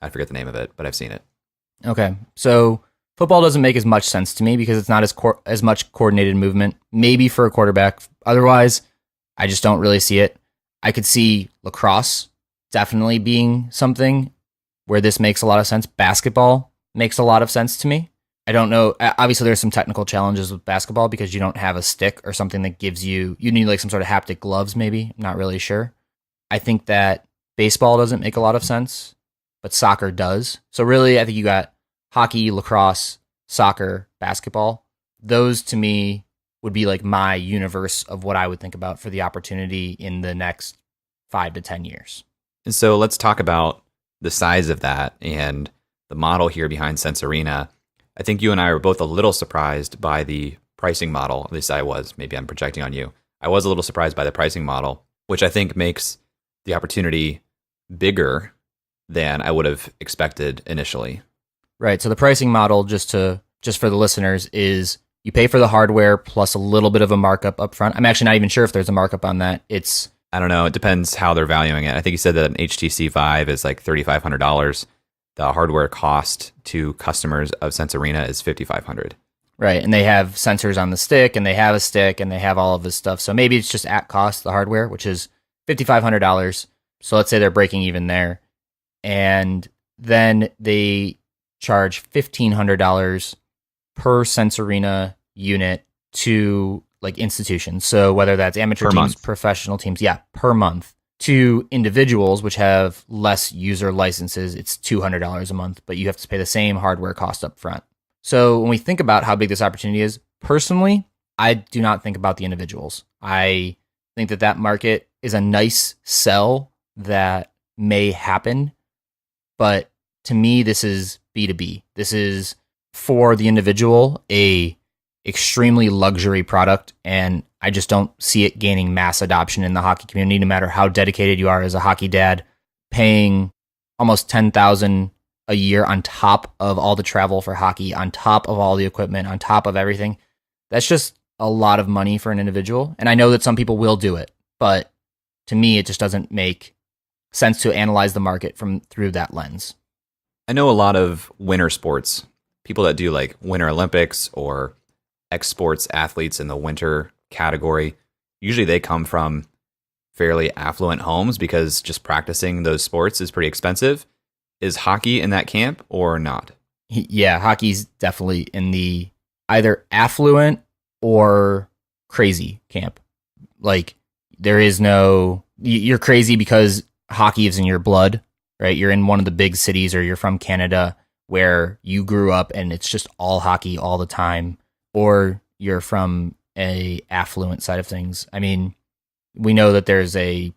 D: I forget the name of it, but I've seen it.
E: Okay. So football doesn't make as much sense to me because it's not as much coordinated movement. Maybe for a quarterback. Otherwise, I just don't really see it. I could see lacrosse definitely being something where this makes a lot of sense. Basketball makes a lot of sense to me. I don't know. Obviously, there's some technical challenges with basketball because you don't have a stick or something that gives you need like some sort of haptic gloves, maybe. I'm not really sure. I think that baseball doesn't make a lot of sense, but soccer does. So really, I think you got hockey, lacrosse, soccer, basketball. Those to me would be like my universe of what I would think about for the opportunity in the next 5 to 10 years.
D: And so let's talk about the size of that and the model here behind Sense Arena. I think you and I were both a little surprised by the pricing model. At least I was. Maybe I'm projecting on you. I was a little surprised by the pricing model, which I think makes the opportunity bigger than I would have expected initially. Right.
E: So the pricing model, just for the listeners, is you pay for the hardware plus a little bit of a markup up front. I'm actually not even sure if there's a markup on that.
D: I don't know. It depends how they're valuing it. I think you said that an HTC Vive is like $3,500. The hardware cost to customers of Sense Arena is $5,500.
E: Right. And they have sensors on the stick, and they have a stick, and they have all of this stuff. So maybe it's just at cost, the hardware, which is $5,500. So let's say they're breaking even there. And then they charge $1,500 per Sense Arena unit to like institutions. So whether that's amateur
D: Per
E: teams,
D: month.
E: professional teams, per month. To individuals, which have less user licenses, it's $200 a month, but you have to pay the same hardware cost up front. So when we think about how big this opportunity is, personally, I do not think about the individuals. I think that market is a nice sell that may happen, but to me, this is B2B. This is for the individual, a extremely luxury product, and I just don't see it gaining mass adoption in the hockey community, no matter how dedicated you are as a hockey dad, paying almost $10,000 a year on top of all the travel for hockey, on top of all the equipment, on top of everything. That's just a lot of money for an individual. And I know that some people will do it, but to me, it just doesn't make sense to analyze the market through that lens.
D: I know a lot of winter sports, people that do like Winter Olympics or X-sports athletes in the winter category. Usually they come from fairly affluent homes because just practicing those sports is pretty expensive. Is hockey in that camp or not?
E: Yeah, hockey's definitely in the either affluent or crazy camp. Like, there is no, you're crazy because hockey is in your blood, right? You're in one of the big cities, or you're from Canada where you grew up and it's just all hockey all the time, or you're from a affluent side of things. I mean, we know that there's a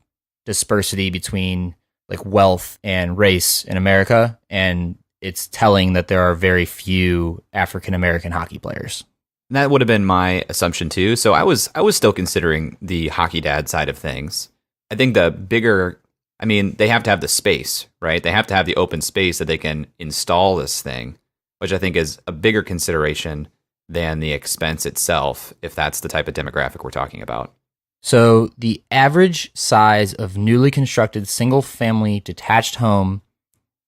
E: dispersity between like wealth and race in America, and it's telling that there are very few African American hockey players.
D: And that would have been my assumption too. So I was still considering the hockey dad side of things. I think the bigger, I mean, they have to have the space, right? They have to have the open space that they can install this thing, which I think is a bigger consideration than the expense itself, if that's the type of demographic we're talking about.
E: So the average size of newly constructed single-family detached home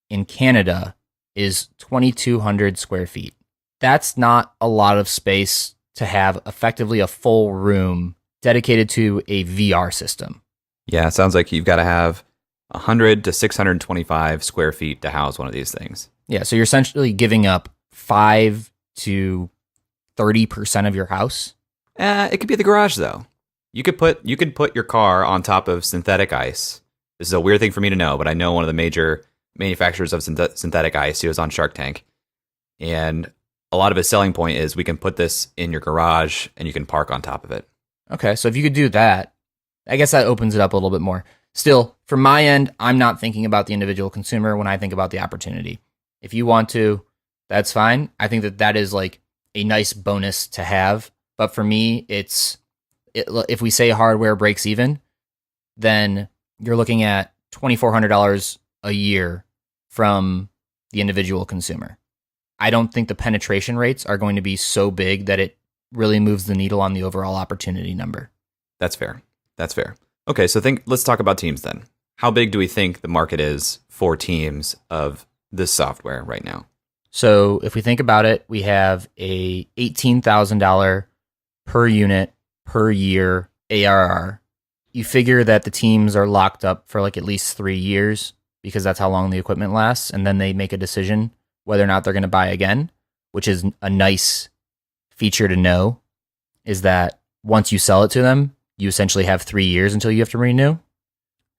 E: in Canada is 2,200 square feet. That's not a lot of space to have effectively a full room dedicated to a VR system.
D: Yeah, it sounds like you've got to have 100 to 625 square feet to house one of these things.
E: Yeah, so you're essentially giving up 5 to 30% of your house.
D: It could be the garage though. You could put your car on top of synthetic ice. This is a weird thing for me to know, but I know one of the major manufacturers of synthetic ice. He was on Shark Tank, and a lot of his selling point is we can put this in your garage and you can park on top of it.
E: Okay, so if you could do that, I guess that opens it up a little bit more. Still, from my end, I'm not thinking about the individual consumer when I think about the opportunity. If you want to, that's fine. I think that is like a nice bonus to have. But for me, if we say hardware breaks even, then you're looking at $2,400 a year from the individual consumer. I don't think the penetration rates are going to be so big that it really moves the needle on the overall opportunity number.
D: That's fair. Okay, so let's talk about teams then. How big do we think the market is for teams of this software right now?
E: So if we think about it, we have a $18,000 per unit per year ARR. You figure that the teams are locked up for like at least 3 years because that's how long the equipment lasts, and then they make a decision whether or not they're going to buy again, which is a nice feature to know, is that once you sell it to them, you essentially have 3 years until you have to renew.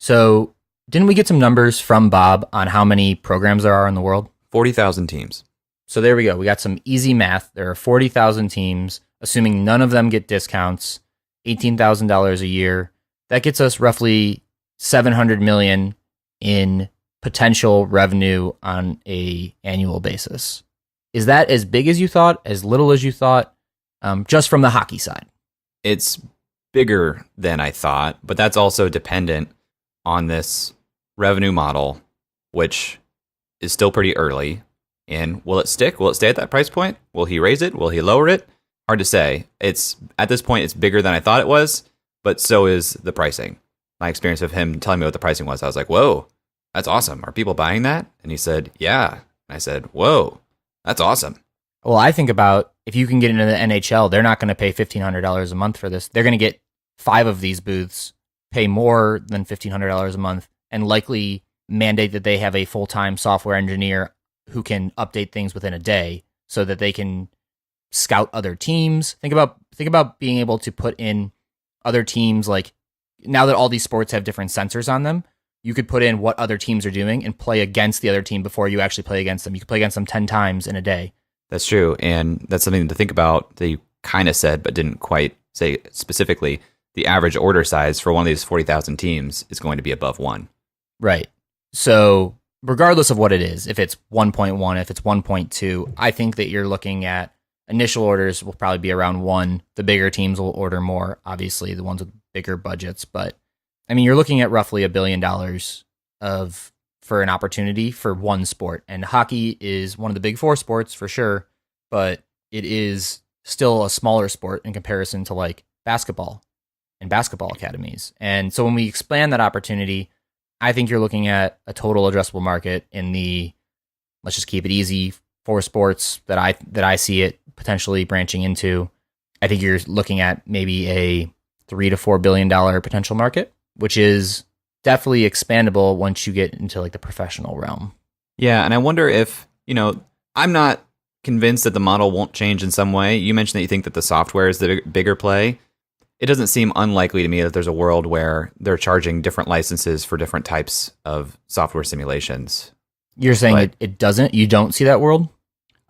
E: So didn't we get some numbers from Bob on how many programs there are in the world?
D: 40,000 teams.
E: So there we go. We got some easy math. There are 40,000 teams, assuming none of them get discounts, $18,000 a year. That gets us roughly $700 million in potential revenue on a annual basis. Is that as big as you thought, as little as you thought, just from the hockey side?
D: It's bigger than I thought, but that's also dependent on this revenue model, which is still pretty early. And will it stick? Will it stay at that price point? Will he raise it? Will he lower it? Hard to say. It's at this point, it's bigger than I thought it was, but so is the pricing. My experience of him telling me what the pricing was, I was like, whoa, that's awesome. Are people buying that? And he said, yeah. And I said, whoa, that's awesome.
E: Well, I think about if you can get into the NHL, they're not going to pay $1,500 a month for this. They're going to get 5 of these booths, pay more than $1,500 a month, and likely mandate that they have a full-time software engineer who can update things within a day so that they can scout other teams. Think about being able to put in other teams, like now that all these sports have different sensors on them, you could put in what other teams are doing and play against the other team before you actually play against them. You could play against them 10 times in a day.
D: That's true. And that's something to think about that you kind of said, but didn't quite say specifically. The average order size for one of these 40,000 teams is going to be above 1.
E: Right. So regardless of what it is, if it's 1.1, if it's 1.2, I think that you're looking at initial orders will probably be around 1. The bigger teams will order more, obviously, the ones with bigger budgets. But I mean, you're looking at roughly $1 billion for an opportunity for one sport. And hockey is one of the big 4 sports for sure, but it is still a smaller sport in comparison to like basketball and basketball academies. And so when we expand that opportunity, I think you're looking at a total addressable market in the, let's just keep it easy, 4 sports that I see it potentially branching into. I think you're looking at maybe a $3 to $4 billion potential market, which is definitely expandable once you get into like the professional realm.
D: Yeah, and I wonder if, I'm not convinced that the model won't change in some way. You mentioned that you think that the software is the bigger play. It doesn't seem unlikely to me that there's a world where they're charging different licenses for different types of software simulations.
E: You're saying it doesn't? You don't see that world?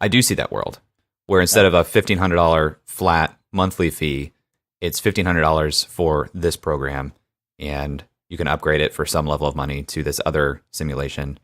D: I do see that world, where instead of a $1,500 flat monthly fee, it's $1,500 for this program, and you can upgrade it for some level of money to this other simulation.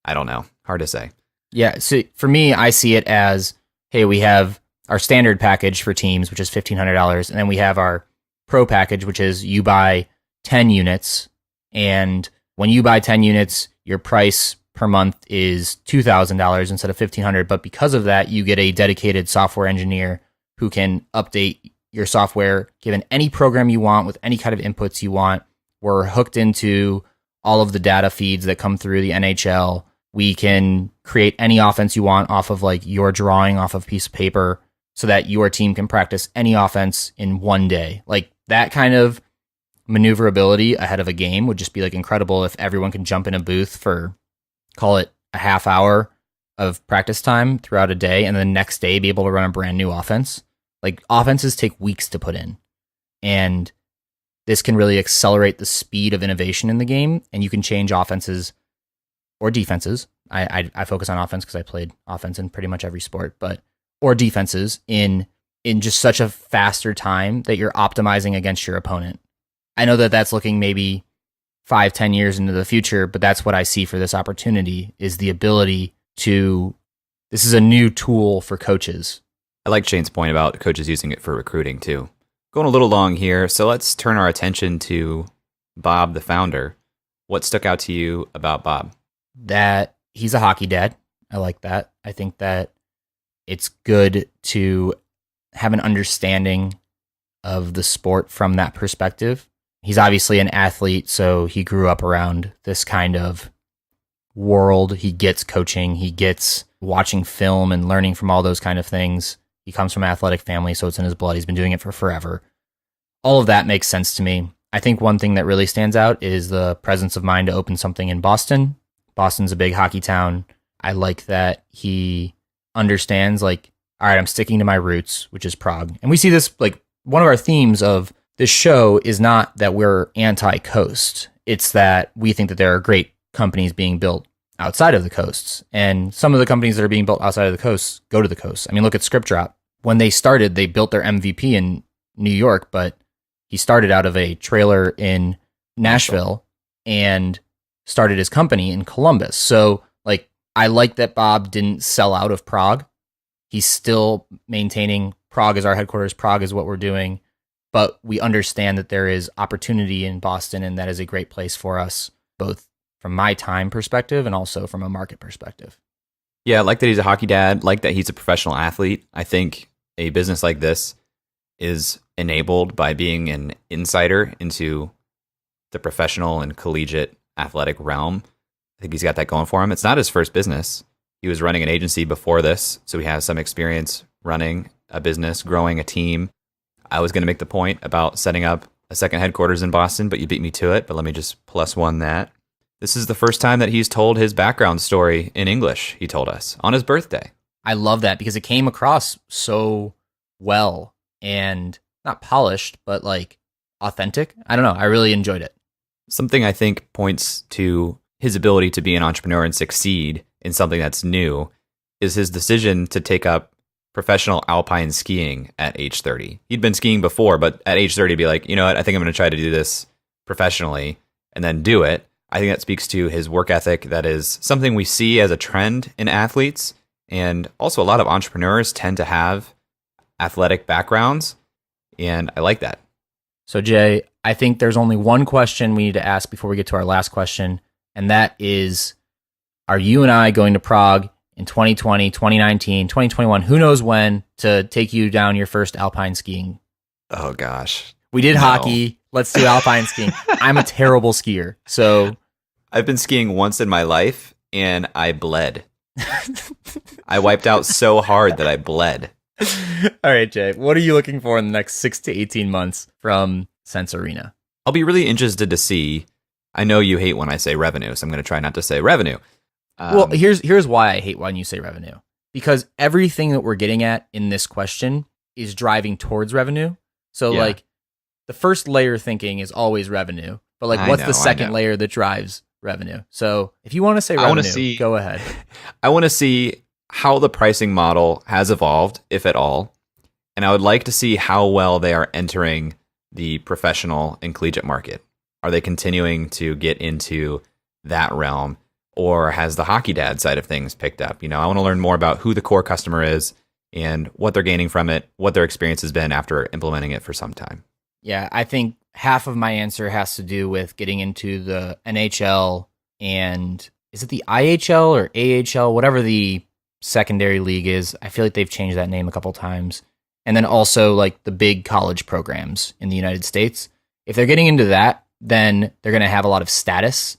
D: I don't know. Hard to say.
E: Yeah. So for me, I see it as, hey, we have our standard package for teams, which is $1,500, and then we have our pro package, which is you buy 10 units, and when you buy 10 units, your price per month is $2,000 instead of $1,500. But because of that, you get a dedicated software engineer who can update your software given any program you want with any kind of inputs you want. We're hooked into all of the data feeds that come through the NHL. We can create any offense you want off of like your drawing off of a piece of paper so that your team can practice any offense in one day. Like that kind of maneuverability ahead of a game would just be like incredible if everyone can jump in a booth for, call it a half hour of practice time throughout a day, and then the next day be able to run a brand new offense. Like offenses take weeks to put in, and this can really accelerate the speed of innovation in the game, and you can change offenses or defenses. I focus on offense because I played offense in pretty much every sport, or defenses in just such a faster time that you're optimizing against your opponent. I know that that's looking maybe 5-10 years into the future, but that's what I see for this opportunity is the ability to, this is a new tool for coaches.
D: I like Shane's point about coaches using it for recruiting too. Going a little long here, so let's turn our attention to Bob, the founder. What stuck out to you about Bob?
E: That he's a hockey dad. I like that. I think that it's good to have an understanding of the sport from that perspective. He's obviously an athlete, so he grew up around this kind of world. He gets coaching, he gets watching film and learning from all those kind of things. He comes from an athletic family, so it's in his blood. He's been doing it for forever. All of that makes sense to me. I think one thing that really stands out is the presence of mind to open something in Boston. Boston's a big hockey town. I like that he understands, like, all right, I'm sticking to my roots, which is Prague. And we see this, like, one of our themes of this show is not that we're anti-coast. It's that we think that there are great companies being built outside of the coasts. And some of the companies that are being built outside of the coasts go to the coast. I mean, look at ScriptDrop. When they started, they built their MVP in New York, but he started out of a trailer in Nashville and started his company in Columbus. So, like, I like that Bob didn't sell out of Prague. He's still maintaining Prague as our headquarters. Prague is what we're doing. But we understand that there is opportunity in Boston, and that is a great place for us, both from my time perspective and also from a market perspective.
D: Yeah, I like that he's a hockey dad, like that he's a professional athlete. I think a business like this is enabled by being an insider into the professional and collegiate athletic realm. I think he's got that going for him. It's not his first business. He was running an agency before this, so he has some experience running a business, growing a team. I was going to make the point about setting up a second headquarters in Boston, but you beat me to it. But let me just +1 that. This is the first time that he's told his background story in English, he told us, on his birthday.
E: I love that because it came across so well and not polished, but like authentic. I don't know. I really enjoyed it.
D: Something I think points to his ability to be an entrepreneur and succeed in something that's new is his decision to take up professional alpine skiing at age 30. He'd been skiing before, but at age 30, be like, you know what, I think I'm going to try to do this professionally and then do it. I think that speaks to his work ethic. That is something we see as a trend in athletes. And also a lot of entrepreneurs tend to have athletic backgrounds. And I like that.
E: So Jay, I think there's only one question we need to ask before we get to our last question. And that is, are you and I going to Prague in 2020, 2019, 2021, who knows when, to take you down your first alpine skiing?
D: Oh, gosh.
E: We did hockey. Let's do alpine skiing. I'm a terrible skier. So
D: I've been skiing once in my life and I bled. I wiped out so hard that I bled.
E: All right, Jay, what are you looking for in the next 6 to 18 months from Sense Arena?
D: I'll be really interested to see. I know you hate when I say revenue, so I'm going to try not to say revenue.
E: Well, here's why I hate when you say revenue. Because everything that we're getting at in this question is driving towards revenue. So,
D: Yeah.
E: like, the first layer thinking is always revenue. But, like, what's the second layer that drives revenue? So, if you want to say revenue, go ahead.
D: I want to see how the pricing model has evolved, if at all. And I would like to see how well they are entering the professional and collegiate market. Are they continuing to get into that realm? Or has the hockey dad side of things picked up? You know, I want to learn more about who the core customer is and what they're gaining from it, what their experience has been after implementing it for some time.
E: Yeah, I think half of my answer has to do with getting into the NHL and is it the IHL or AHL, whatever the secondary league is. I feel like they've changed that name a couple times. And then also like the big college programs in the United States. If they're getting into that, then they're going to have a lot of status,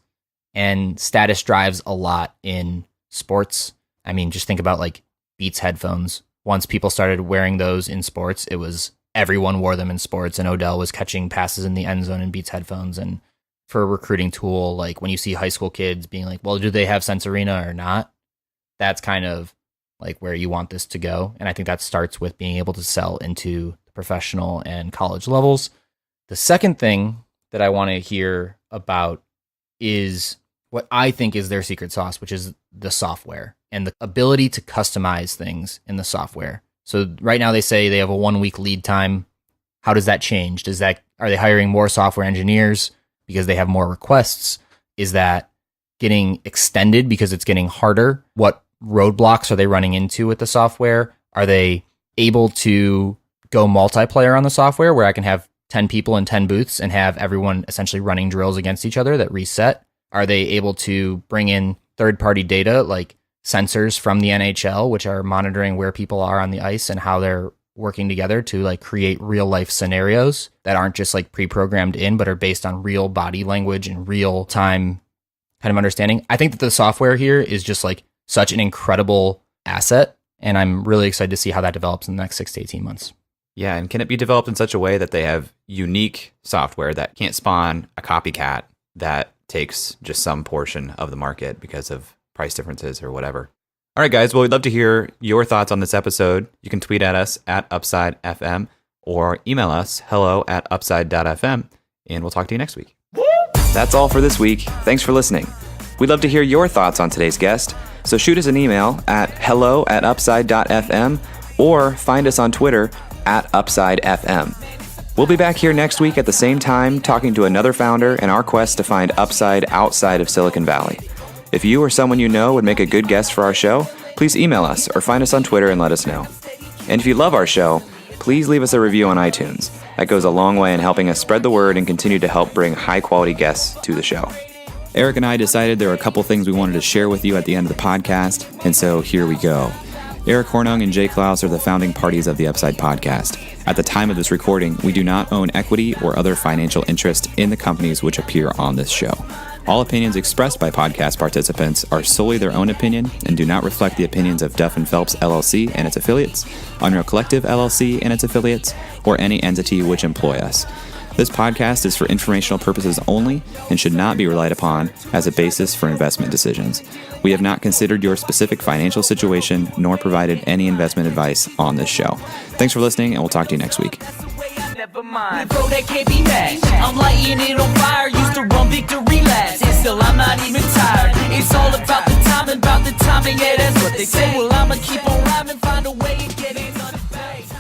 E: and status drives a lot in sports. I mean, just think about like Beats headphones. Once people started wearing those in sports, it was everyone wore them in sports, and Odell was catching passes in the end zone in Beats headphones. And for a recruiting tool, like when you see high school kids being like, well, do they have Sense Arena or not? That's kind of like where you want this to go. And I think that starts with being able to sell into the professional and college levels. The second thing that I want to hear about is what I think is their secret sauce, which is the software and the ability to customize things in the software. So right now they say they have a 1 week lead time. How does that change? Are they hiring more software engineers because they have more requests? Is that getting extended because it's getting harder? What roadblocks are they running into with the software? Are they able to go multiplayer on the software where I can have 10 people in 10 booths and have everyone essentially running drills against each other that reset? Are they able to bring in third-party data like sensors from the NHL, which are monitoring where people are on the ice and how they're working together to like create real-life scenarios that aren't just like pre-programmed in, but are based on real body language and real-time kind of understanding? I think that the software here is just like such an incredible asset, and I'm really excited to see how that develops in the next 6 to 18 months.
D: Yeah, and can it be developed in such a way that they have unique software that can't spawn a copycat that takes just some portion of the market because of price differences or whatever. All right, guys. Well, we'd love to hear your thoughts on this episode. You can tweet at us at UpsideFM or email us hello@upside.fm, and we'll talk to you next week. That's all for this week. Thanks for listening. We'd love to hear your thoughts on today's guest, so shoot us an email at hello@upside.fm or find us on Twitter @UpsideFM. We'll be back here next week at the same time talking to another founder in our quest to find upside outside of Silicon Valley. If you or someone you know would make a good guest for our show, please email us or find us on Twitter and let us know. And if you love our show, please leave us a review on iTunes. That goes a long way in helping us spread the word and continue to help bring high-quality guests to the show. Eric and I decided there were a couple things we wanted to share with you at the end of the podcast, and so here we go. Eric Hornung and Jay Klaus are the founding parties of the Upside podcast. At the time of this recording, we do not own equity or other financial interest in the companies which appear on this show. All opinions expressed by podcast participants are solely their own opinion and do not reflect the opinions of Duff & Phelps LLC and its affiliates, Unreal Collective LLC and its affiliates, or any entity which employ us. This podcast is for informational purposes only and should not be relied upon as a basis for investment decisions. We have not considered your specific financial situation nor provided any investment advice on this show. Thanks for listening, and we'll talk to you next week.
G: Never mind, bro, that can't be matched. I'm lighting it on fire, used to run victory laps, and still I'm not even tired. It's all about the timing, yeah, that's what they say. Well, I'ma keep on rhyming, find a way and get it on the face.